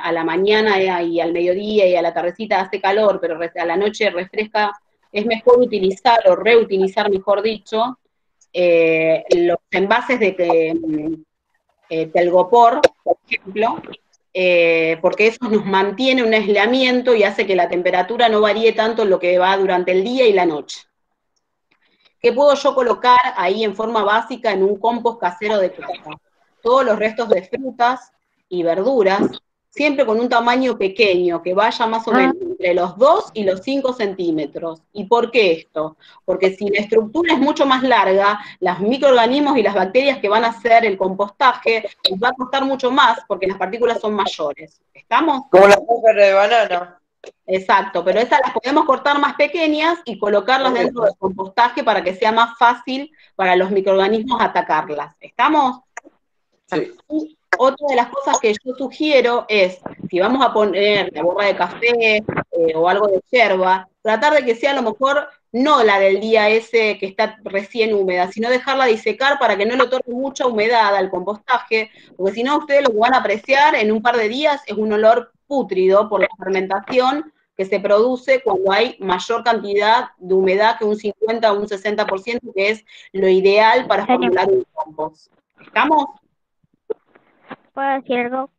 a la mañana y al mediodía y a la tardecita hace calor, pero a la noche refresca, es mejor utilizar o reutilizar, mejor dicho, los envases de telgopor, por ejemplo, porque eso nos mantiene un aislamiento y hace que la temperatura no varíe tanto en lo que va durante el día y la noche. ¿Qué puedo yo colocar ahí en forma básica en un compost casero de casa? Todos los restos de frutas y verduras, siempre con un tamaño pequeño, que vaya más o menos entre los 2 y los 5 centímetros. ¿Y por qué esto? Porque si la estructura es mucho más larga, los microorganismos y las bacterias que van a hacer el compostaje les va a costar mucho más porque las partículas son mayores. ¿Estamos? Como la cáscara de banana. Exacto, pero esas las podemos cortar más pequeñas y colocarlas dentro del compostaje para que sea más fácil para los microorganismos atacarlas. ¿Estamos? Sí. Y otra de las cosas que yo sugiero es, si vamos a poner la borra de café o algo de yerba, tratar de que sea a lo mejor no la del día ese que está recién húmeda, sino dejarla disecar para que no le otorgue mucha humedad al compostaje, porque si no ustedes lo que van a apreciar en un par de días es un olor pútrido por la fermentación que se produce cuando hay mayor cantidad de humedad que un 50 o un 60%, que es lo ideal para formular un compost. ¿Estamos? ¿Puedo decir algo?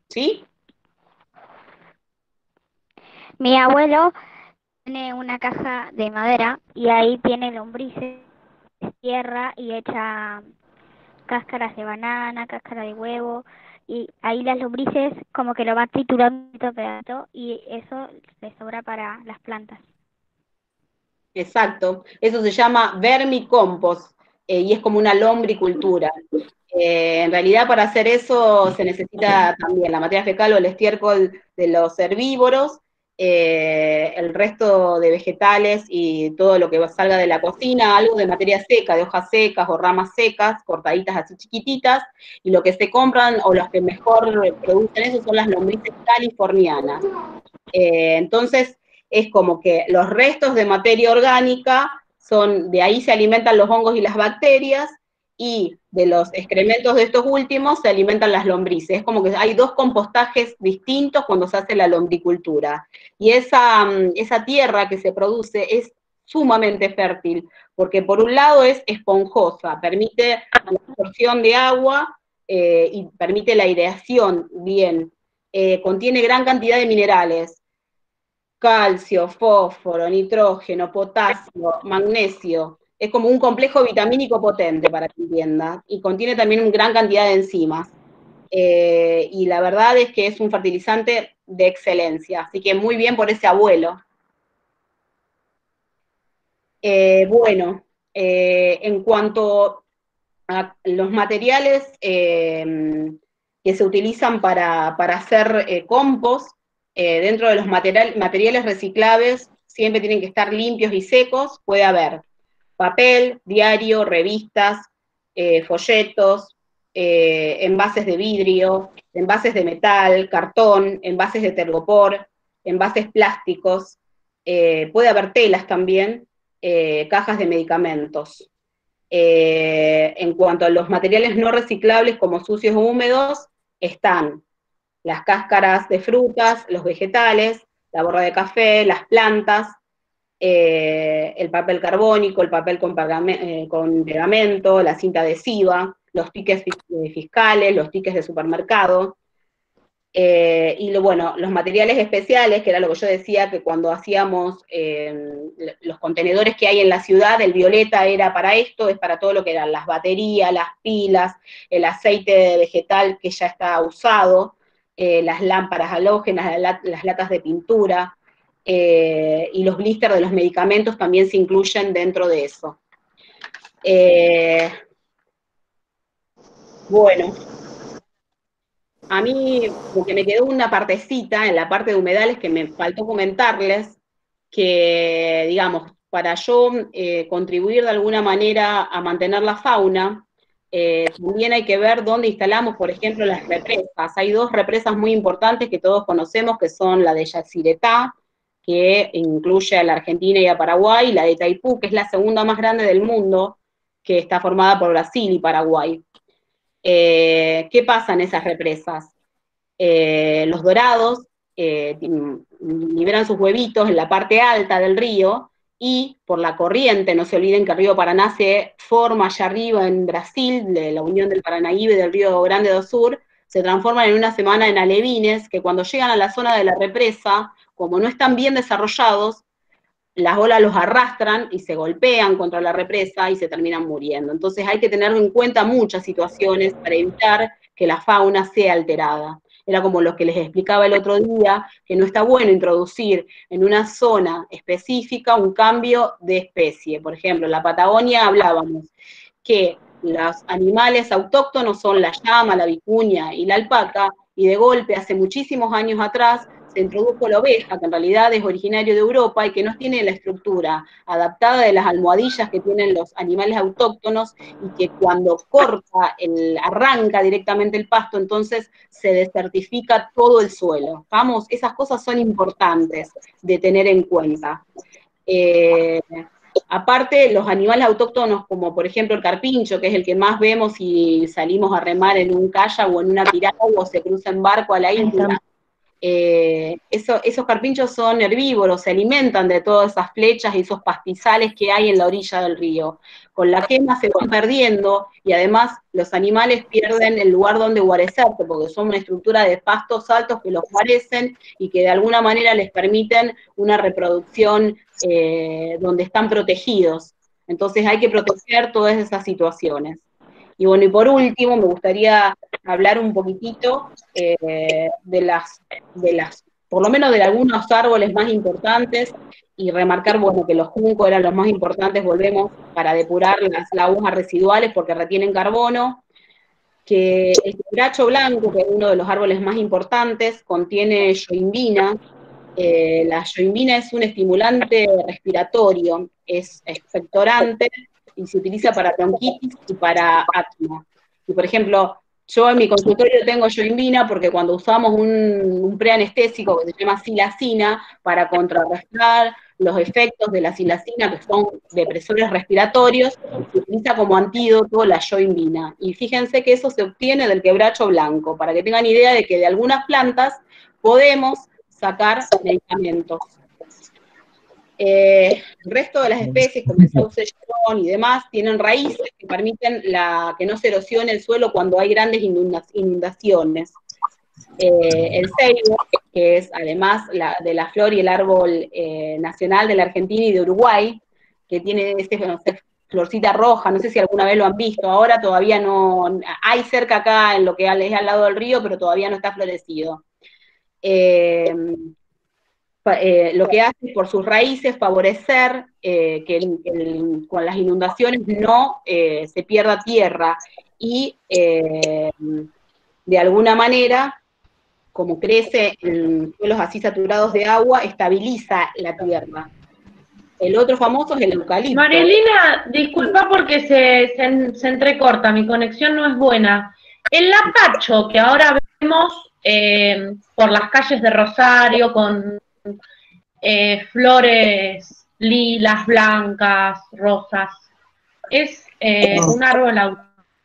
¿Sí? Mi abuelo tiene una caja de madera y ahí tiene lombrices, tierra y echa cáscaras de banana, cáscara de huevo, y ahí las lombrices como que lo van triturando pedazo y eso le sobra para las plantas. Exacto, eso se llama vermicompost y es como una lombricultura. En realidad para hacer eso se necesita también la materia fecal o el estiércol de los herbívoros, el resto de vegetales y todo lo que salga de la cocina, algo de materia seca, de hojas secas o ramas secas, cortaditas así chiquititas, y lo que se compran o los que mejor producen eso son las lombrices californianas. Entonces es como que los restos de materia orgánica de ahí se alimentan los hongos y las bacterias, y de los excrementos de estos últimos se alimentan las lombrices. Es como que hay dos compostajes distintos cuando se hace la lombricultura. Y esa tierra que se produce es sumamente fértil, porque por un lado es esponjosa, permite la absorción de agua y permite la aireación bien. Contiene gran cantidad de minerales, calcio, fósforo, nitrógeno, potasio, magnesio. Es como un complejo vitamínico potente, para que entienda, y contiene también una gran cantidad de enzimas. Y la verdad es que es un fertilizante de excelencia, así que muy bien por ese abuelo. Bueno, en cuanto a los materiales que se utilizan para hacer compost, dentro de los materiales reciclables siempre tienen que estar limpios y secos. Puede haber papel, diario, revistas, folletos, envases de vidrio, envases de metal, cartón, envases de telgopor, envases plásticos, puede haber telas también, cajas de medicamentos. En cuanto a los materiales no reciclables como sucios o húmedos, están las cáscaras de frutas, los vegetales, la borra de café, las plantas, el papel carbónico, el papel con pegamento, la cinta adhesiva, los tickets fiscales, los tickets de supermercado. Bueno, los materiales especiales, que era lo que yo decía, que cuando hacíamos los contenedores que hay en la ciudad, el violeta era para esto, es para todo lo que eran las baterías, las pilas, el aceite vegetal que ya está usado, las lámparas halógenas, las latas de pintura, y los blisters de los medicamentos también se incluyen dentro de eso. Bueno, a mí, porque me quedó una partecita en la parte de humedales que me faltó comentarles, que, digamos, para yo contribuir de alguna manera a mantener la fauna, también hay que ver dónde instalamos, por ejemplo, las represas. Hay dos represas muy importantes que todos conocemos, que son la de Yacyretá, que incluye a la Argentina y a Paraguay, y la de Itaipú, que es la segunda más grande del mundo, que está formada por Brasil y Paraguay. ¿Qué pasa en esas represas? Los dorados liberan sus huevitos en la parte alta del río, y por la corriente, no se olviden que el río Paraná se forma allá arriba en Brasil, de la unión del Paranaíbe y del río Grande do Sur, se transforman en una semana en alevines, que cuando llegan a la zona de la represa, como no están bien desarrollados, las olas los arrastran y se golpean contra la represa y se terminan muriendo. Entonces hay que tener en cuenta muchas situaciones para evitar que la fauna sea alterada. Era como lo que les explicaba el otro día, que no está bueno introducir en una zona específica un cambio de especie. Por ejemplo, en la Patagonia hablábamos que los animales autóctonos son la llama, la vicuña y la alpaca, y de golpe, hace muchísimos años atrás, se introdujo la oveja, que en realidad es originario de Europa y que no tiene la estructura adaptada de las almohadillas que tienen los animales autóctonos, y que cuando corta, arranca directamente el pasto, entonces se desertifica todo el suelo. Vamos, esas cosas son importantes de tener en cuenta. Aparte, los animales autóctonos, como por ejemplo el carpincho, que es el que más vemos si salimos a remar en un kayak o en una piragua o se cruza en barco a la isla, esos carpinchos son herbívoros, se alimentan de todas esas flechas y esos pastizales que hay en la orilla del río. Con la quema se van perdiendo, y además los animales pierden el lugar donde guarecerse, porque son una estructura de pastos altos que los guarecen y que de alguna manera les permiten una reproducción donde están protegidos. Entonces hay que proteger todas esas situaciones. Y bueno, y por último, me gustaría hablar un poquitito por lo menos de algunos árboles más importantes, y remarcar, bueno, que los juncos eran los más importantes, volvemos, para depurar las lagunas residuales porque retienen carbono, que el quebracho blanco, que es uno de los árboles más importantes, contiene yohimbina. La yohimbina es un estimulante respiratorio, es expectorante, y se utiliza para bronquitis y para asma. Y por ejemplo, yo en mi consultorio tengo yohimbina porque cuando usamos un preanestésico que se llama silacina para contrarrestar los efectos de la silacina, que son depresores respiratorios, se utiliza como antídoto la yohimbina. Y fíjense que eso se obtiene del quebracho blanco, para que tengan idea de que de algunas plantas podemos sacar medicamentos. El resto de las especies, como el sauce llorón y demás, tienen raíces que permiten que no se erosione el suelo cuando hay grandes inundaciones. El ceibo, que es además de la flor y el árbol nacional de la Argentina y de Uruguay, que tiene florcita roja, no sé si alguna vez lo han visto, ahora todavía no, hay cerca acá en lo que es al lado del río, pero todavía no está florecido. Lo que hace es, por sus raíces, favorecer que con las inundaciones no se pierda tierra, y de alguna manera, como crece en suelos así saturados de agua, estabiliza la tierra. El otro famoso es el eucalipto. Marilina, disculpa porque se entrecorta, mi conexión no es buena. El lapacho, que ahora vemos por las calles de Rosario con flores lilas, blancas, rosas, ¿es un árbol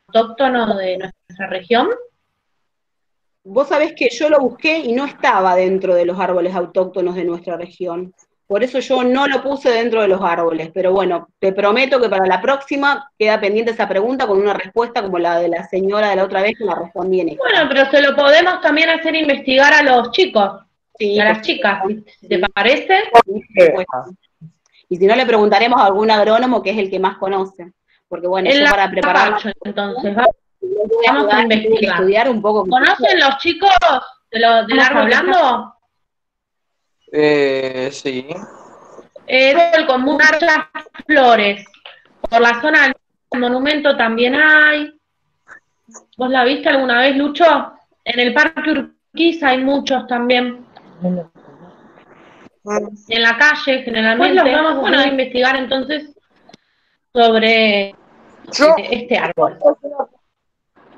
autóctono de nuestra región? Vos sabés que yo lo busqué y no estaba dentro de los árboles autóctonos de nuestra región. Por eso yo no lo puse dentro de los árboles, pero bueno, te prometo que para la próxima queda pendiente esa pregunta con una respuesta como la de la señora de la otra vez que la respondí en esta. Bueno, pero se lo podemos también hacer investigar a los chicos Sí, y a las chicas, ¿te parece? Y si no, le preguntaremos a algún agrónomo que es el que más conoce. Porque bueno, yo para preparar... Entonces, vamos a investigar. Estudiar un poco. ¿Conocen los chicos del árbol blando? Sí. El común Archas Flores. Por la zona del monumento también hay. ¿Vos la viste alguna vez, Lucho? En el Parque Urquiza hay muchos también. En la calle, generalmente. Pues los vamos a investigar entonces sobre este árbol.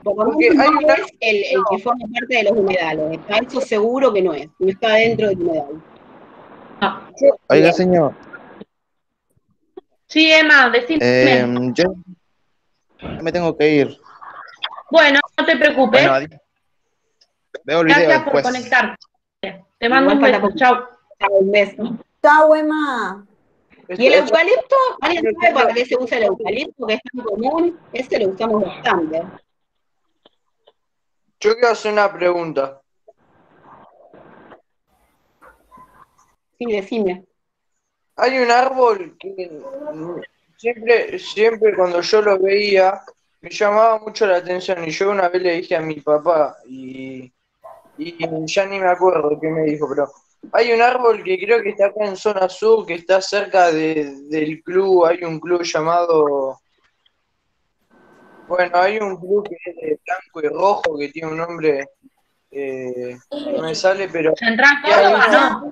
Porque no es el que forma parte de los humedales. Eso seguro que no es. No está dentro del humedal. Oiga, señor. Sí, Emma, decime. Yo me tengo que ir. Bueno, no te preocupes. Bueno, veo el video Gracias después. por conectarte. Te mando un beso. Chao. Un beso. Chao, Emma. ¿Y el eucalipto? ¿Alguien sabe para qué se usa el eucalipto? Que es tan común. Ese lo usamos bastante. Yo quiero hacer una pregunta. Sí, decime. Hay un árbol que siempre cuando yo lo veía me llamaba mucho la atención y yo una vez le dije a mi papá y ya ni me acuerdo qué me dijo, pero hay un árbol que creo que está acá en zona sur, que está cerca del club, hay un club llamado... Bueno, hay un club que es de blanco y rojo, que tiene un nombre, no me sale, pero... ¿Central Córdoba?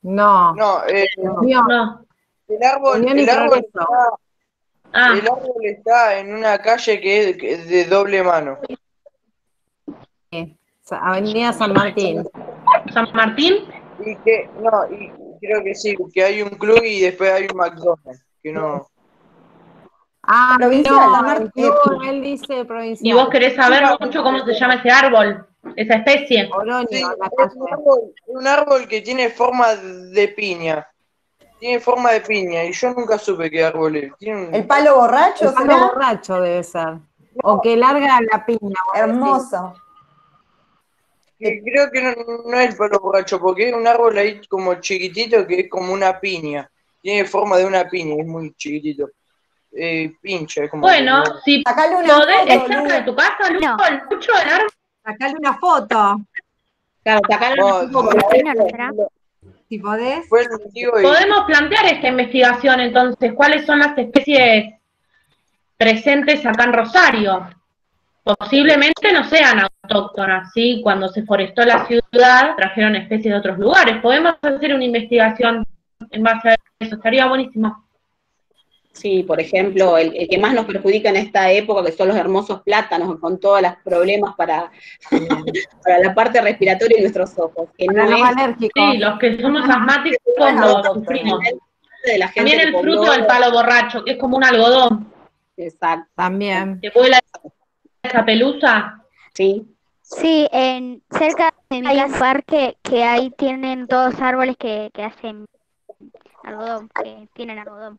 No. No. No, no. El árbol está en una calle que es de doble mano. Avenida San Martín. ¿San Martín? Y creo que sí, que hay un club y después hay un McDonald's, que no... Ah, Provincial, no, él dice provincial. ¿Y vos querés saber mucho cómo se llama ese árbol, esa especie? Sí, es un árbol que tiene forma de piña. Tiene forma de piña y yo nunca supe qué árbol es. ¿El palo borracho? El palo borracho debe ser. O que larga la piña. Hermoso. Creo que no es el palo borracho, porque es un árbol ahí como chiquitito que es como una piña. Tiene forma de una piña, es muy chiquitito. Pincha, es como... Bueno, si sacale una foto, ¿es cerca de tu casa, Lucho, el árbol? Sacale una foto. Claro, sacale una foto. Si podés. Podemos plantear esta investigación entonces, ¿cuáles son las especies presentes acá en Rosario? Posiblemente no sean autóctonas, ¿sí? Cuando se forestó la ciudad, trajeron especies de otros lugares. Podemos hacer una investigación en base a eso, estaría buenísimo. Sí, por ejemplo, el que más nos perjudica en esta época, que son los hermosos plátanos, con todos los problemas para la parte respiratoria de nuestros ojos. Que no los es, alérgicos. Sí, los que somos asmáticos lo sufrimos. También el fruto del palo borracho, que es como un algodón. Exacto. También. ¿Que vuela esa pelusa? Sí. Sí, cerca de mi casa hay un parque que ahí tienen todos árboles que hacen algodón, que tienen algodón.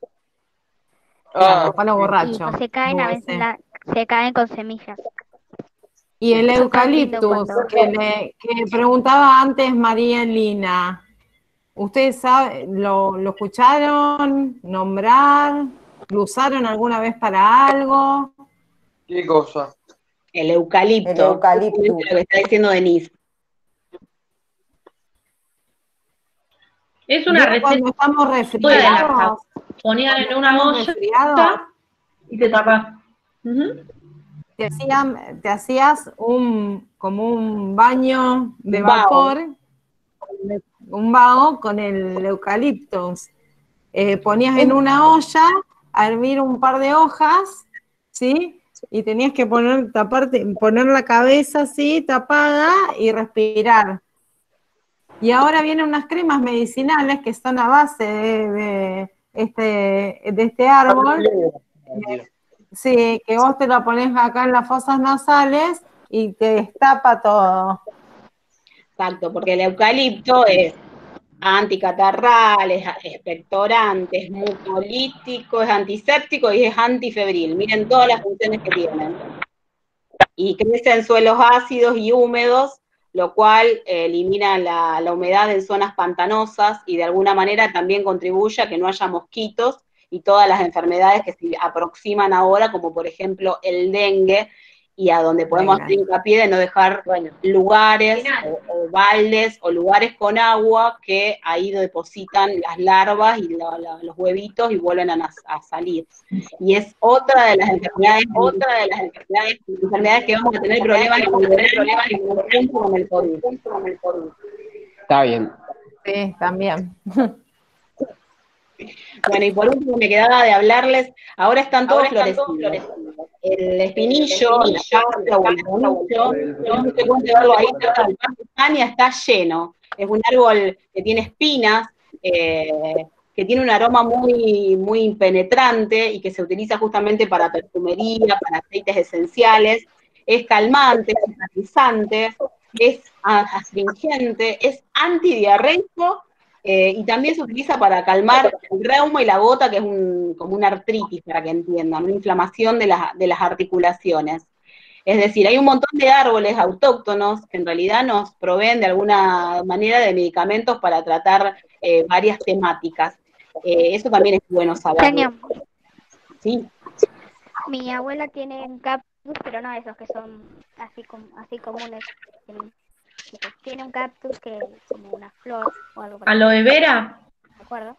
Palo borracho. Y no se caen, a veces se caen con semillas. Y el eucaliptus, que preguntaba antes María Lina, ¿ustedes saben, lo escucharon nombrar? ¿Lo usaron alguna vez para algo? ¿Qué cosa? El eucalipto. El eucalipto. Lo que está diciendo Denise. Es una receta. Cuando estamos resfriados. Ponían en una olla y te tapas. Te hacías como un baño de vapor, un vaho con el eucaliptus. Ponías en una olla a hervir un par de hojas, ¿sí? Y tenías que poner la cabeza así, tapada, y respirar. Y ahora vienen unas cremas medicinales que son a base de este árbol. Sí, que vos te lo pones acá en las fosas nasales y te destapa todo. Exacto, porque el eucalipto es anticatarral, es expectorante, es mucolítico, es antiséptico y es antifebril. Miren todas las funciones que tienen. Y crece en suelos ácidos y húmedos, lo cual elimina la humedad en zonas pantanosas y de alguna manera también contribuye a que no haya mosquitos y todas las enfermedades que se aproximan ahora, como por ejemplo el dengue, y a donde podemos hacer hincapié de no dejar lugares o baldes o lugares con agua que ahí depositan las larvas y los huevitos y vuelven a salir. Y es otra de las enfermedades que vamos a tener problemas con el COVID. Está bien. Sí, también. Bueno, y por último me quedaba de hablarles, ahora están todos florecidos. El espinillo, la pasta o el arbusto, no se puede verlo ahí cerca del Parque España, está lleno. Es un árbol que tiene espinas, que tiene un aroma muy, muy penetrante y que se utiliza justamente para perfumería, para aceites esenciales. Es calmante, es cicatrizante, es astringente, es antidiarreico. Y también se utiliza para calmar el reuma y la gota, que es como una artritis, para que entiendan, una inflamación de las articulaciones. Es decir, hay un montón de árboles autóctonos que en realidad nos proveen de alguna manera de medicamentos para tratar varias temáticas. Eso también es bueno saber. Sí. Mi abuela tiene un cactus, pero no esos que son así comunes. Tiene un cactus que es como una flor o algo parecido. ¿Aloe vera? ¿De acuerdo?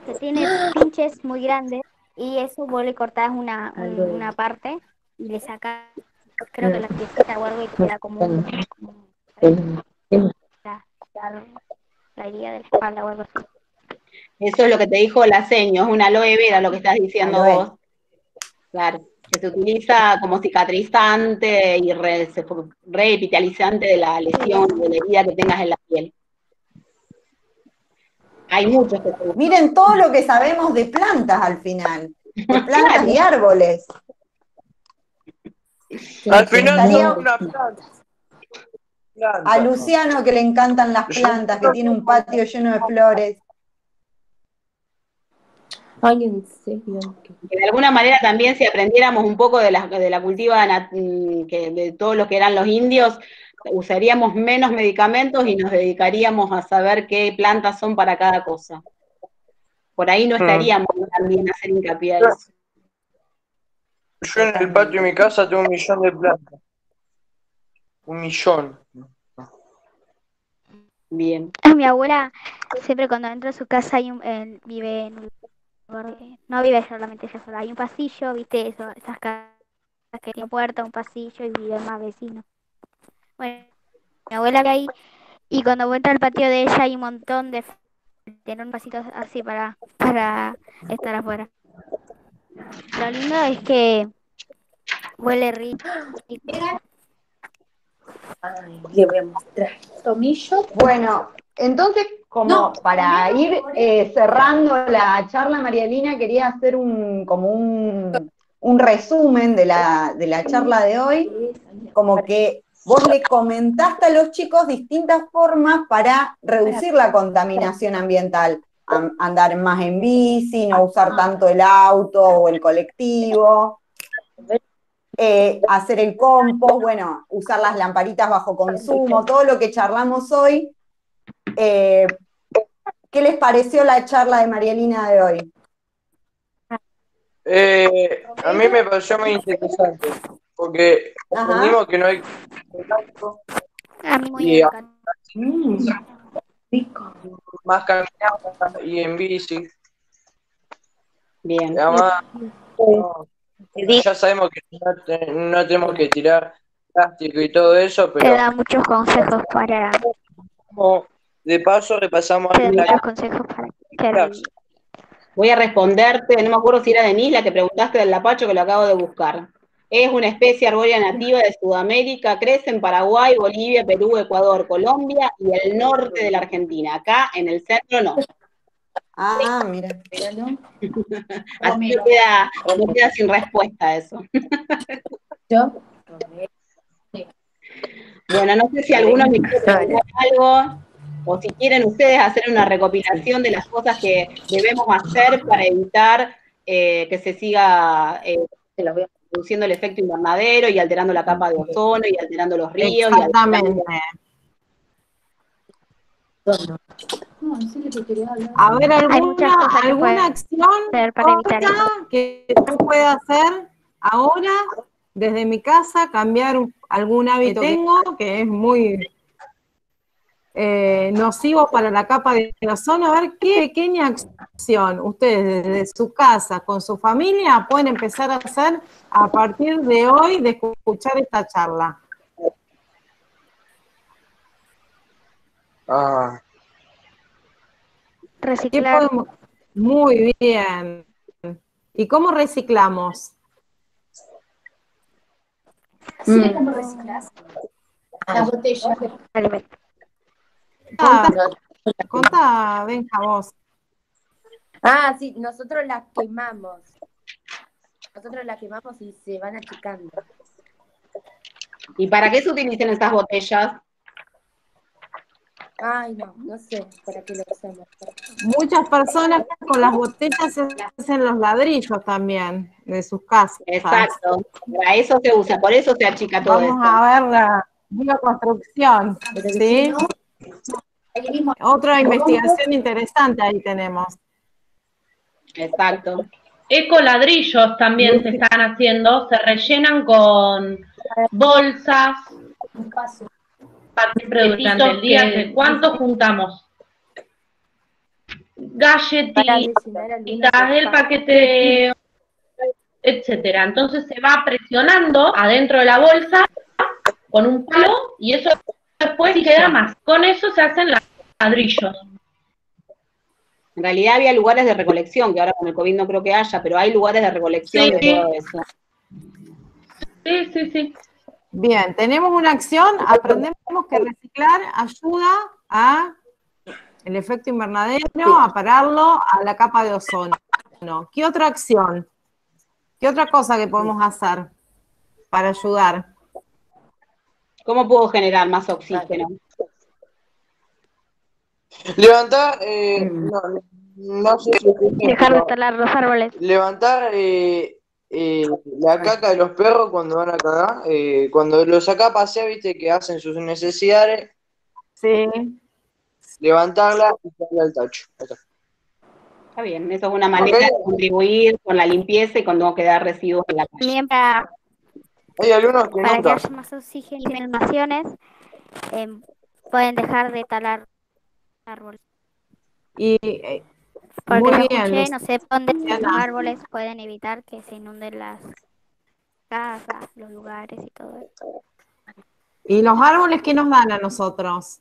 Que tiene pinches muy grandes y eso vos le cortás una parte y le sacás, creo que la piecita o algo y queda como la herida de la espalda o algo así. Eso es lo que te dijo la seño, es una aloe vera lo que estás diciendo vos. Claro, que se utiliza como cicatrizante y revitalizante de la lesión, de la herida que tengas en la piel. Hay muchos que se usan. Miren todo lo que sabemos de plantas al final, de plantas y árboles. Al final no una planta. A Luciano que le encantan las plantas, que tiene un patio lleno de flores. Ay, en serio. Que de alguna manera también si aprendiéramos un poco de la cultiva de todo lo que eran los indios, usaríamos menos medicamentos y nos dedicaríamos a saber qué plantas son para cada cosa. Por ahí no estaríamos también a hacer hincapié a eso. Yo en el patio de mi casa tengo 1 millón de plantas. 1 millón. Bien. Mi abuela siempre cuando entra a su casa vive en un lugar, no vive solamente ella sola, hay un pasillo, viste, esas casas que tienen puerta, un pasillo y viven más vecinos. Bueno, mi abuela que ahí, y cuando entra al patio de ella hay un montón de tiene un pasito así para estar afuera. Lo lindo es que huele rico. Ay, le voy a mostrar. Tomillo. Bueno, entonces, como para ir cerrando la charla, María Elena, quería hacer un resumen de la charla de hoy, como que vos le comentaste a los chicos distintas formas para reducir la contaminación ambiental. Andar más en bici, no usar tanto el auto o el colectivo, hacer el compost, bueno, usar las lamparitas bajo consumo, todo lo que charlamos hoy. ¿Qué les pareció la charla de María Elena de hoy? A mí me pareció muy interesante, porque aprendimos que no hay a mí muy más caminando y en bici. Bien. Además, ya sabemos que no tenemos que tirar plástico y todo eso, pero te da muchos consejos para de paso repasamos muchos consejos para Voy a responderte, no me acuerdo si era Denise la que preguntaste del lapacho, que lo acabo de buscar. Es una especie arbórea nativa de Sudamérica, crece en Paraguay, Bolivia, Perú, Ecuador, Colombia y el norte de la Argentina. Acá en el centro no. Ah, mira. Así me queda sin respuesta eso. ¿Yo? Bueno, no sé si alguno me quiere preguntar algo. o si quieren ustedes hacer una recopilación de las cosas que debemos hacer para evitar que se siga produciendo el efecto invernadero y alterando la capa de ozono y alterando los ríos. Exactamente. A ver, ¿alguna acción corta que yo pueda hacer ahora desde mi casa, cambiar algún hábito que tengo que es muy nocivo para la capa de ozono? A ver qué pequeña acción ustedes desde su casa, con su familia, pueden empezar a hacer a partir de hoy de escuchar esta charla. Reciclar. Muy bien. ¿Y cómo reciclamos? ¿Cómo reciclas? Las botellas. Contá, Benja, vos. Ah, sí, nosotros las quemamos. Nosotros las quemamos y se van achicando. ¿Y para qué se utilizan estas botellas? Ay, no sé para qué lo usamos. Muchas personas con las botellas hacen los ladrillos también de sus casas. Exacto, para eso se usa, por eso se achica todo esto. Vamos a ver la bioconstrucción, ¿sí? Otra investigación interesante ahí tenemos. Exacto. Ecoladrillos también se están haciendo, se rellenan con bolsas, paquetitos durante el día. ¿Cuánto juntamos? Galletitas, el paquete, etcétera. Entonces se va presionando adentro de la bolsa con un palo y eso después queda más. Con eso se hacen ladrillos. En realidad había lugares de recolección, que ahora con el COVID no creo que haya, pero hay lugares de recolección de todo eso. Sí. Bien, tenemos una acción, aprendemos que reciclar ayuda a el efecto invernadero, a pararlo, a la capa de ozono. ¿Qué otra acción? ¿Qué otra cosa que podemos hacer para ayudar? ¿Cómo puedo generar más oxígeno? Levantar, no sé si dejar de talar los árboles. Levantar la caca de los perros cuando van a cagar, cuando los sacás a pasear, viste que hacen sus necesidades. Sí. Levantarla y tirarla al tacho. Está bien, eso es una manera de contribuir con la limpieza y con no quedar residuos en la calle. También para Hay algunos que que no haya más oxígeno y menos emisiones, pueden dejar de talar árboles. Y porque muy yo bien, escuché, no sé dónde los árboles pueden evitar que se inunden las casas, los lugares y todo eso. ¿Y los árboles qué nos dan a nosotros?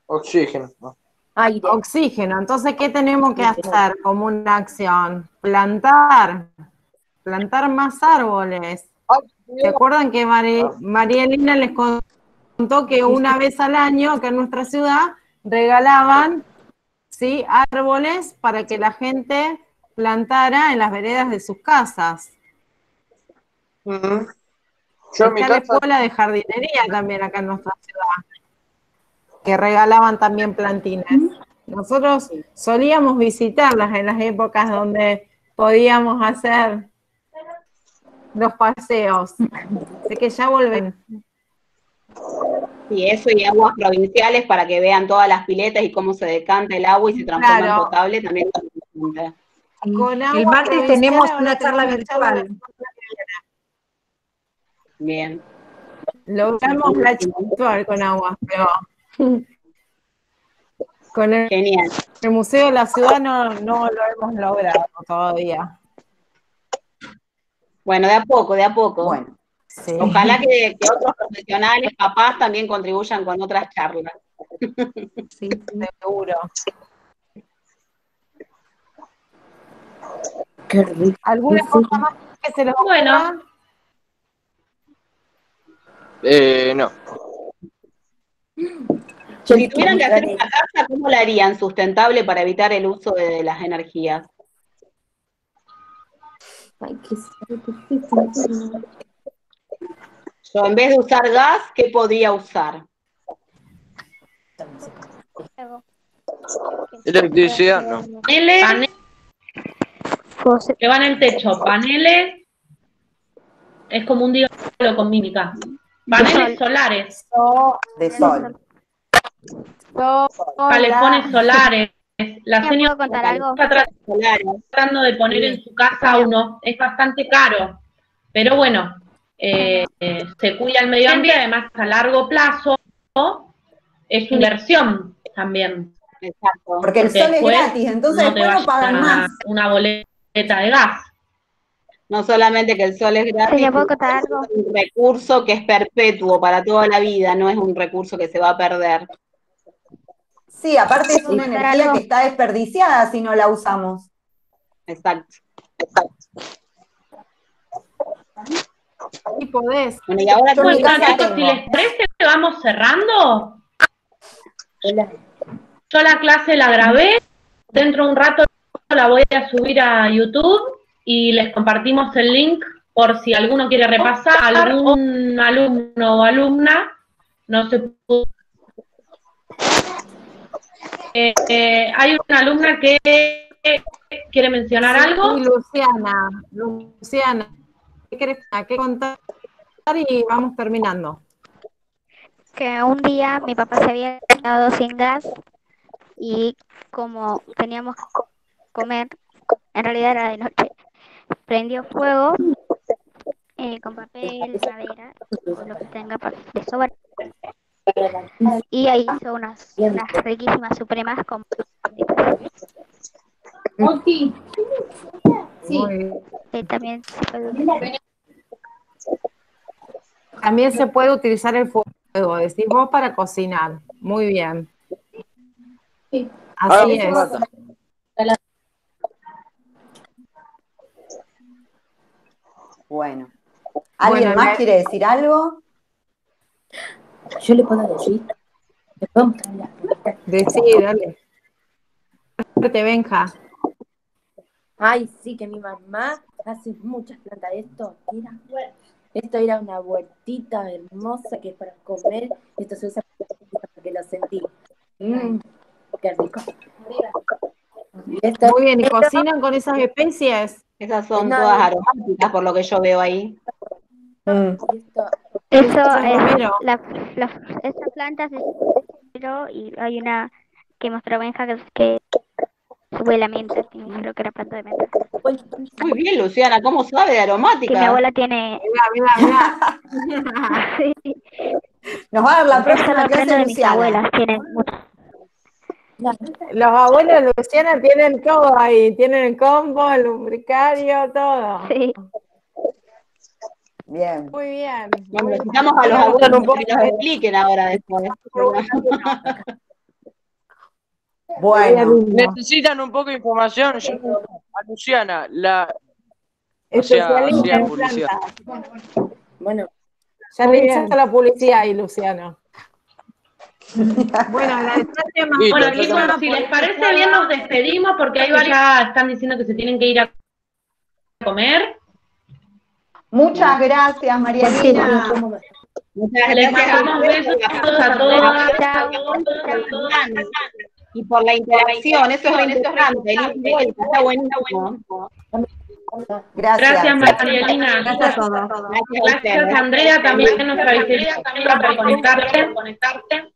Oxígeno. Aire. Oxígeno. Entonces, ¿qué tenemos que hacer como una acción? Plantar más árboles. ¿Se acuerdan que María Elena les contó que una vez al año acá en nuestra ciudad regalaban, ¿sí?, árboles para que la gente plantara en las veredas de sus casas? Está la escuela de jardinería también acá en nuestra ciudad, que regalaban también plantines. Nosotros solíamos visitarlas en las épocas donde podíamos hacer los paseos. Así que ya vuelven. Y eso, y aguas provinciales para que vean todas las piletas y cómo se decanta el agua y se transforma en potable, también. El martes tenemos una charla virtual. Bien. Logramos la virtual con agua, pero con el Museo de la Ciudad no lo hemos logrado todavía. Bueno, de a poco, de a poco. Bueno, sí. Ojalá que otros profesionales, papás, también contribuyan con otras charlas. Sí, seguro. Qué rico. ¿Alguna cosa más que se les ocurra? No. Si tuvieran que hacer una casa, ¿cómo la harían sustentable para evitar el uso de las energías? Ay, qué difícil. Yo, en vez de usar gas, ¿qué podría usar? Electricidad, no. Paneles que van en el techo. Paneles es como un diálogo con mímica. Paneles solares. De sol. Calefones solares. La ¿Me señora puedo contar algo? está tratando de poner en su casa uno. Es bastante caro. Pero bueno, se cuida el medio ambiente, además a largo plazo es una inversión también. Exacto. Porque el sol es después gratis, entonces no te después no vaya pagan más. una boleta de gas. No solamente que el sol es gratis, ¿me puedo contar algo? es un recurso que es perpetuo para toda la vida, no es un recurso que se va a perder. Sí, aparte es una energía que está desperdiciada si no la usamos. Exacto. Y podés. Bueno, y ahora Bueno, casa chicos, tengo. si les parece, vamos cerrando. Yo la clase la grabé, dentro de un rato la voy a subir a YouTube y les compartimos el link por si alguno quiere repasar, algún alumno o alumna no se pudo. Hay una alumna que quiere mencionar algo. Sí, Luciana, ¿qué querés contar? Y vamos terminando. Que un día mi papá se había quedado sin gas y como teníamos que comer, en realidad era de noche, prendió fuego con papel, madera, o lo que tenga de sobra. Y ahí hizo unas riquísimas supremas con... Sí. también se puede utilizar. También se puede utilizar el fuego, decís vos, para cocinar. Muy bien. Así es. Bueno. ¿Alguien más quiere decir algo? Yo le puedo decir. ¿Le puedo mostrar la planta? Decí, dale. Te Benja. Ay, sí, que mi mamá hace muchas plantas de esto. Esto era una huertita hermosa que es para comer. Esto se usa porque lo sentí. Qué rico. Muy bien, ¿y cocinan con esas especies? Esas son todas aromáticas, por lo que yo veo ahí. Eso es esa planta se y hay una que mostró Benja que huele a menta, creo que era planta de menta. Muy bien, Luciana, ¿cómo sabe de aromática? Que mi abuela tiene... Mira. Sí. Nos va a dar la próxima clase clase de Luciana. mis abuelas, tienen mucho. Los abuelos de Luciana tienen todo ahí, tienen el combo, el lubricario, todo. Sí. Bien. Muy bien. Bueno, necesitamos a los abuelos que nos expliquen ahora después. Bueno. Necesitan un poco de información. Yo, a Luciana, Especialista en publicidad. plantas. Bueno. Ya le hizo la publicidad ahí, Luciano. Bueno, agradecerte más. Bueno, chicos, si les parece bien, nos despedimos porque hay varios ya están diciendo que se tienen que ir a comer. Muchas gracias, María Elena. Muchas Les gracias mandamos besos a todos. Y por la interacción, eso es re importante, el ir y vuelta, está buenísimo. Gracias, María Elena. Gracias a todos. Gracias, Andrea, también nuestra vicepresidenta, por conectarte.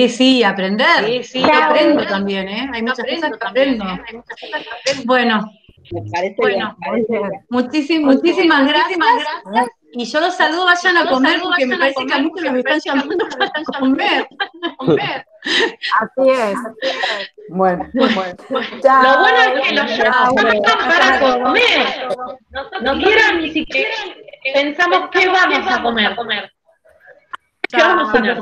Sí, aprender. Sí, aprendo también, ¿eh? Hay muchas cosas que aprendo. Bueno, muchísimas gracias. Y yo los saludo, vayan a comer, porque me parece que a muchos los están llamando para comer. Así es. Bueno. Chao. Lo bueno es que los llaman para comer. No quieran ni siquiera pensamos qué vamos a comer. ¿Qué vamos a comer?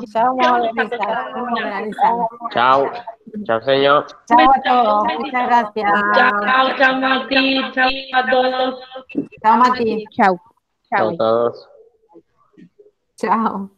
Chao. Chao, señor. Chao a todos. Muchas gracias. Chao, Mati. Chao a todos. Chao, Mati. Chao. Chao a todos. Chao.